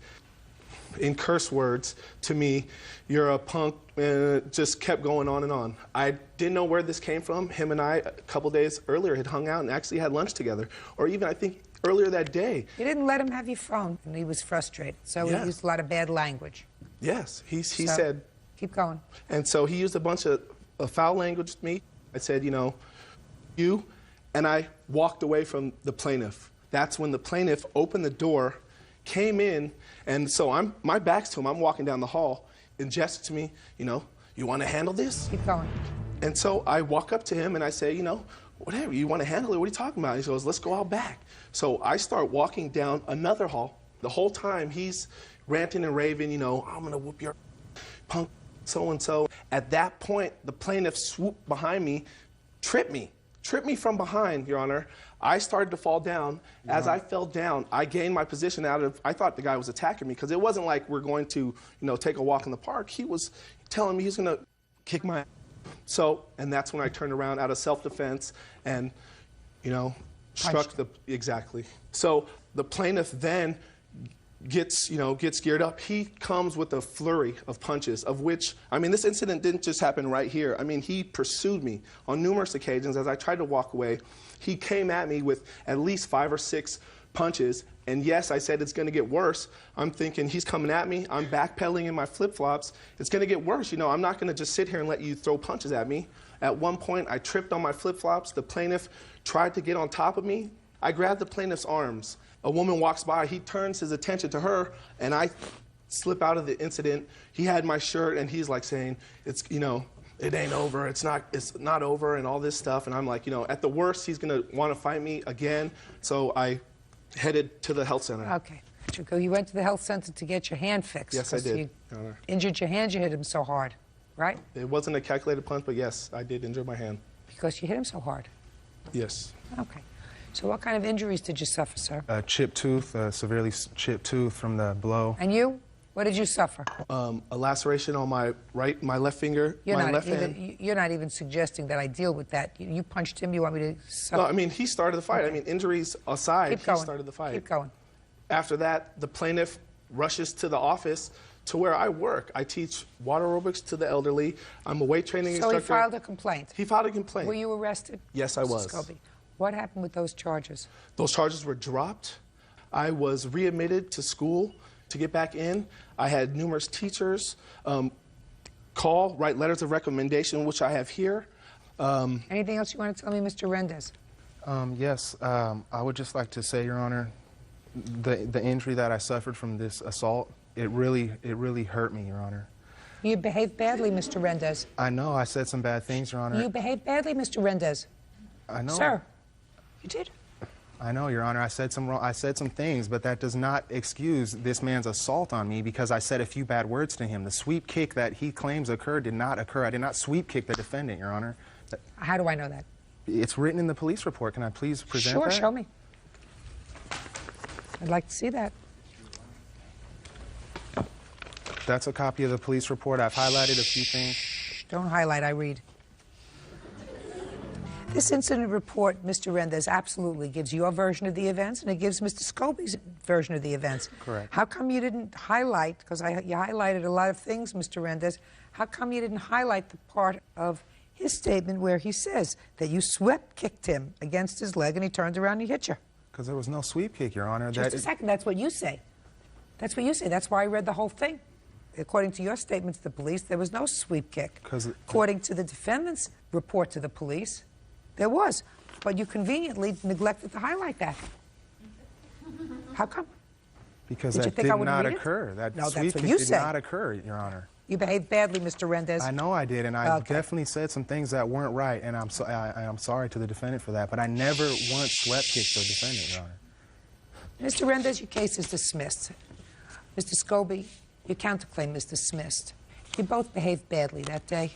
in curse words to me, "You're a punk," and it just kept going on and on. I didn't know where this came from. Him and I, a couple days earlier, had hung out and actually had lunch together. Or even, I think, earlier that day. You didn't let him have your phone, and he was frustrated. So Yeah. he used a lot of bad language. Yes, he So, said. Keep going. And so he used a bunch of foul language with me. I said, you know, you, and I walked away from the plaintiff. That's when the plaintiff opened the door, came in, and so my back's to him. I'm walking down the hall, and gestured to me, you know, "You want to handle this?" Keep going. And so I walk up to him and I say, you know, "Whatever, you want to handle it? What are you talking about?" He goes, "Let's go out back." So I start walking down another hall. The whole time he's ranting and raving, you know, "I'm going to whoop your punk so-and-so." At that point, the plaintiff swooped behind me, tripped me from behind, Your Honor. I started to fall down. As I fell down, I gained my position I thought the guy was attacking me, because it wasn't like we're going to, you know, take a walk in the park. He was telling me he's going to kick my ass. So, and that's when I turned around out of self-defense and, you know, struck exactly. So the plaintiff then gets geared up. He comes with a flurry of punches, of which, I mean, this incident didn't just happen right here. I mean, he pursued me on numerous occasions. As I tried to walk away, he came at me with at least 5 or 6 punches. And yes, I said it's going to get worse. I'm thinking, he's coming at me. I'm backpedaling in my flip-flops. It's going to get worse. You know, I'm not going to just sit here and let you throw punches at me. At one point, I tripped on my flip-flops. The plaintiff tried to get on top of me. I grabbed the plaintiff's arms. A woman walks by. He turns his attention to her, and I slip out of the incident. He had my shirt, and he's like saying, "It's, you know, it ain't over. It's not over," and all this stuff. And I'm like, you know, at the worst, he's going to want to fight me again. So I headed to the health center. Okay. You went to the health center to get your hand fixed. Yes, I did. You injured your hand. You hit him so hard, right? It wasn't a calculated punch, but yes, I did injure my hand. Because you hit him so hard. Yes. Okay. So what kind of injuries did you suffer, sir? Chipped tooth, severely chipped tooth from the blow. And you? What did you suffer? A laceration on my left finger, left hand. You're not even suggesting that I deal with that. You punched him. You want me to suffer? No, I mean, he started the fight. Okay. I mean, injuries aside, he started the fight. Keep going. After that, the plaintiff rushes to the office to where I work. I teach water aerobics to the elderly. I'm a weight training instructor. So he filed a complaint? He filed a complaint. Were you arrested? Yes, I was. Mr. Scobie, what happened with those charges? Those charges were dropped. I was readmitted to school to get back in. I had numerous teachers write letters of recommendation, which I have here. Anything else you want to tell me, Mr. Rendez? Yes, I would just like to say, Your Honor, the injury that I suffered from this assault, it really hurt me, Your Honor. You behaved badly, Mr. Rendez. I know, I said some bad things, Your Honor. You behaved badly, Mr. Rendez. I know. Sir, you did. I know, Your Honor. I said some things, but that does not excuse this man's assault on me because I said a few bad words to him. The sweep kick that he claims occurred did not occur. I did not sweep kick the defendant, Your Honor. How do I know that? It's written in the police report. Can I please present that? Sure, show me. I'd like to see that. That's a copy of the police report. I've highlighted a few things. Shh, don't highlight, I read. This incident report, Mr. Rendez, absolutely gives your version of the events, and it gives Mr. Scobie's version of the events. Correct. How come you didn't highlight, because you highlighted a lot of things, Mr. Rendez, how come you didn't highlight the part of his statement where he says that you swept-kicked him against his leg and he turned around and he hit you? Because there was no sweep kick, Your Honor. Just a second, that's what you say. That's what you say. That's why I read the whole thing. According to your statement to the police, there was no sweep kick. According to the defendant's report to the police, there was. But you conveniently neglected to highlight that. How come? Because did that did not occur. That sweep kick did not occur, Your Honor. You behaved badly, Mr. Rendez. I know I did, and I definitely said some things that weren't right, and I'm sorry to the defendant for that, but I never once swept kicked the defendant, Your Honor. Mr. Rendez, your case is dismissed. Mr. Scobie, your counterclaim is dismissed. You both behaved badly that day.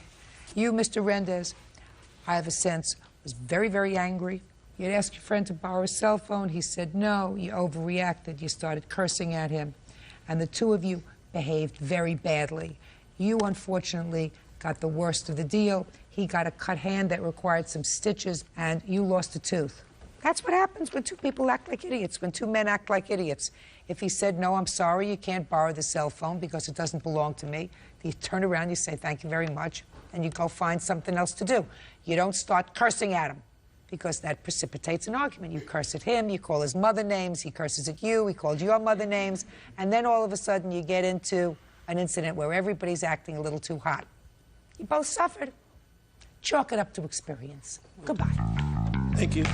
You, Mr. Rendez, I have a sense, was very, very angry. You'd asked your friend to borrow a cell phone. He said no. You overreacted. You started cursing at him. And the two of you behaved very badly. You, unfortunately, got the worst of the deal. He got a cut hand that required some stitches, and you lost a tooth. That's what happens when two people act like idiots, when two men act like idiots. If he said, no, I'm sorry, you can't borrow the cell phone because it doesn't belong to me, you turn around, you say, thank you very much, and you go find something else to do. You don't start cursing at him, because that precipitates an argument. You curse at him, you call his mother names, he curses at you, he called your mother names, and then all of a sudden you get into an incident where everybody's acting a little too hot. You both suffered. Chalk it up to experience. Goodbye. Thank you.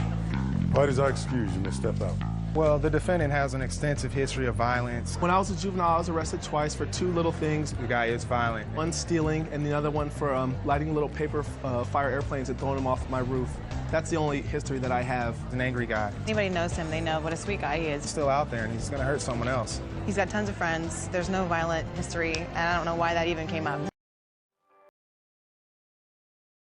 Parties are excused. You may step out. Well, the defendant has an extensive history of violence. When I was a juvenile, I was arrested twice for 2 little things. The guy is violent. One stealing and the other one for lighting little paper fire airplanes and throwing them off my roof. That's the only history that I have. He's an angry guy. Anybody knows him, they know what a sweet guy he is. He's still out there and he's going to hurt someone else. He's got tons of friends. There's no violent history, and I don't know why that even came up.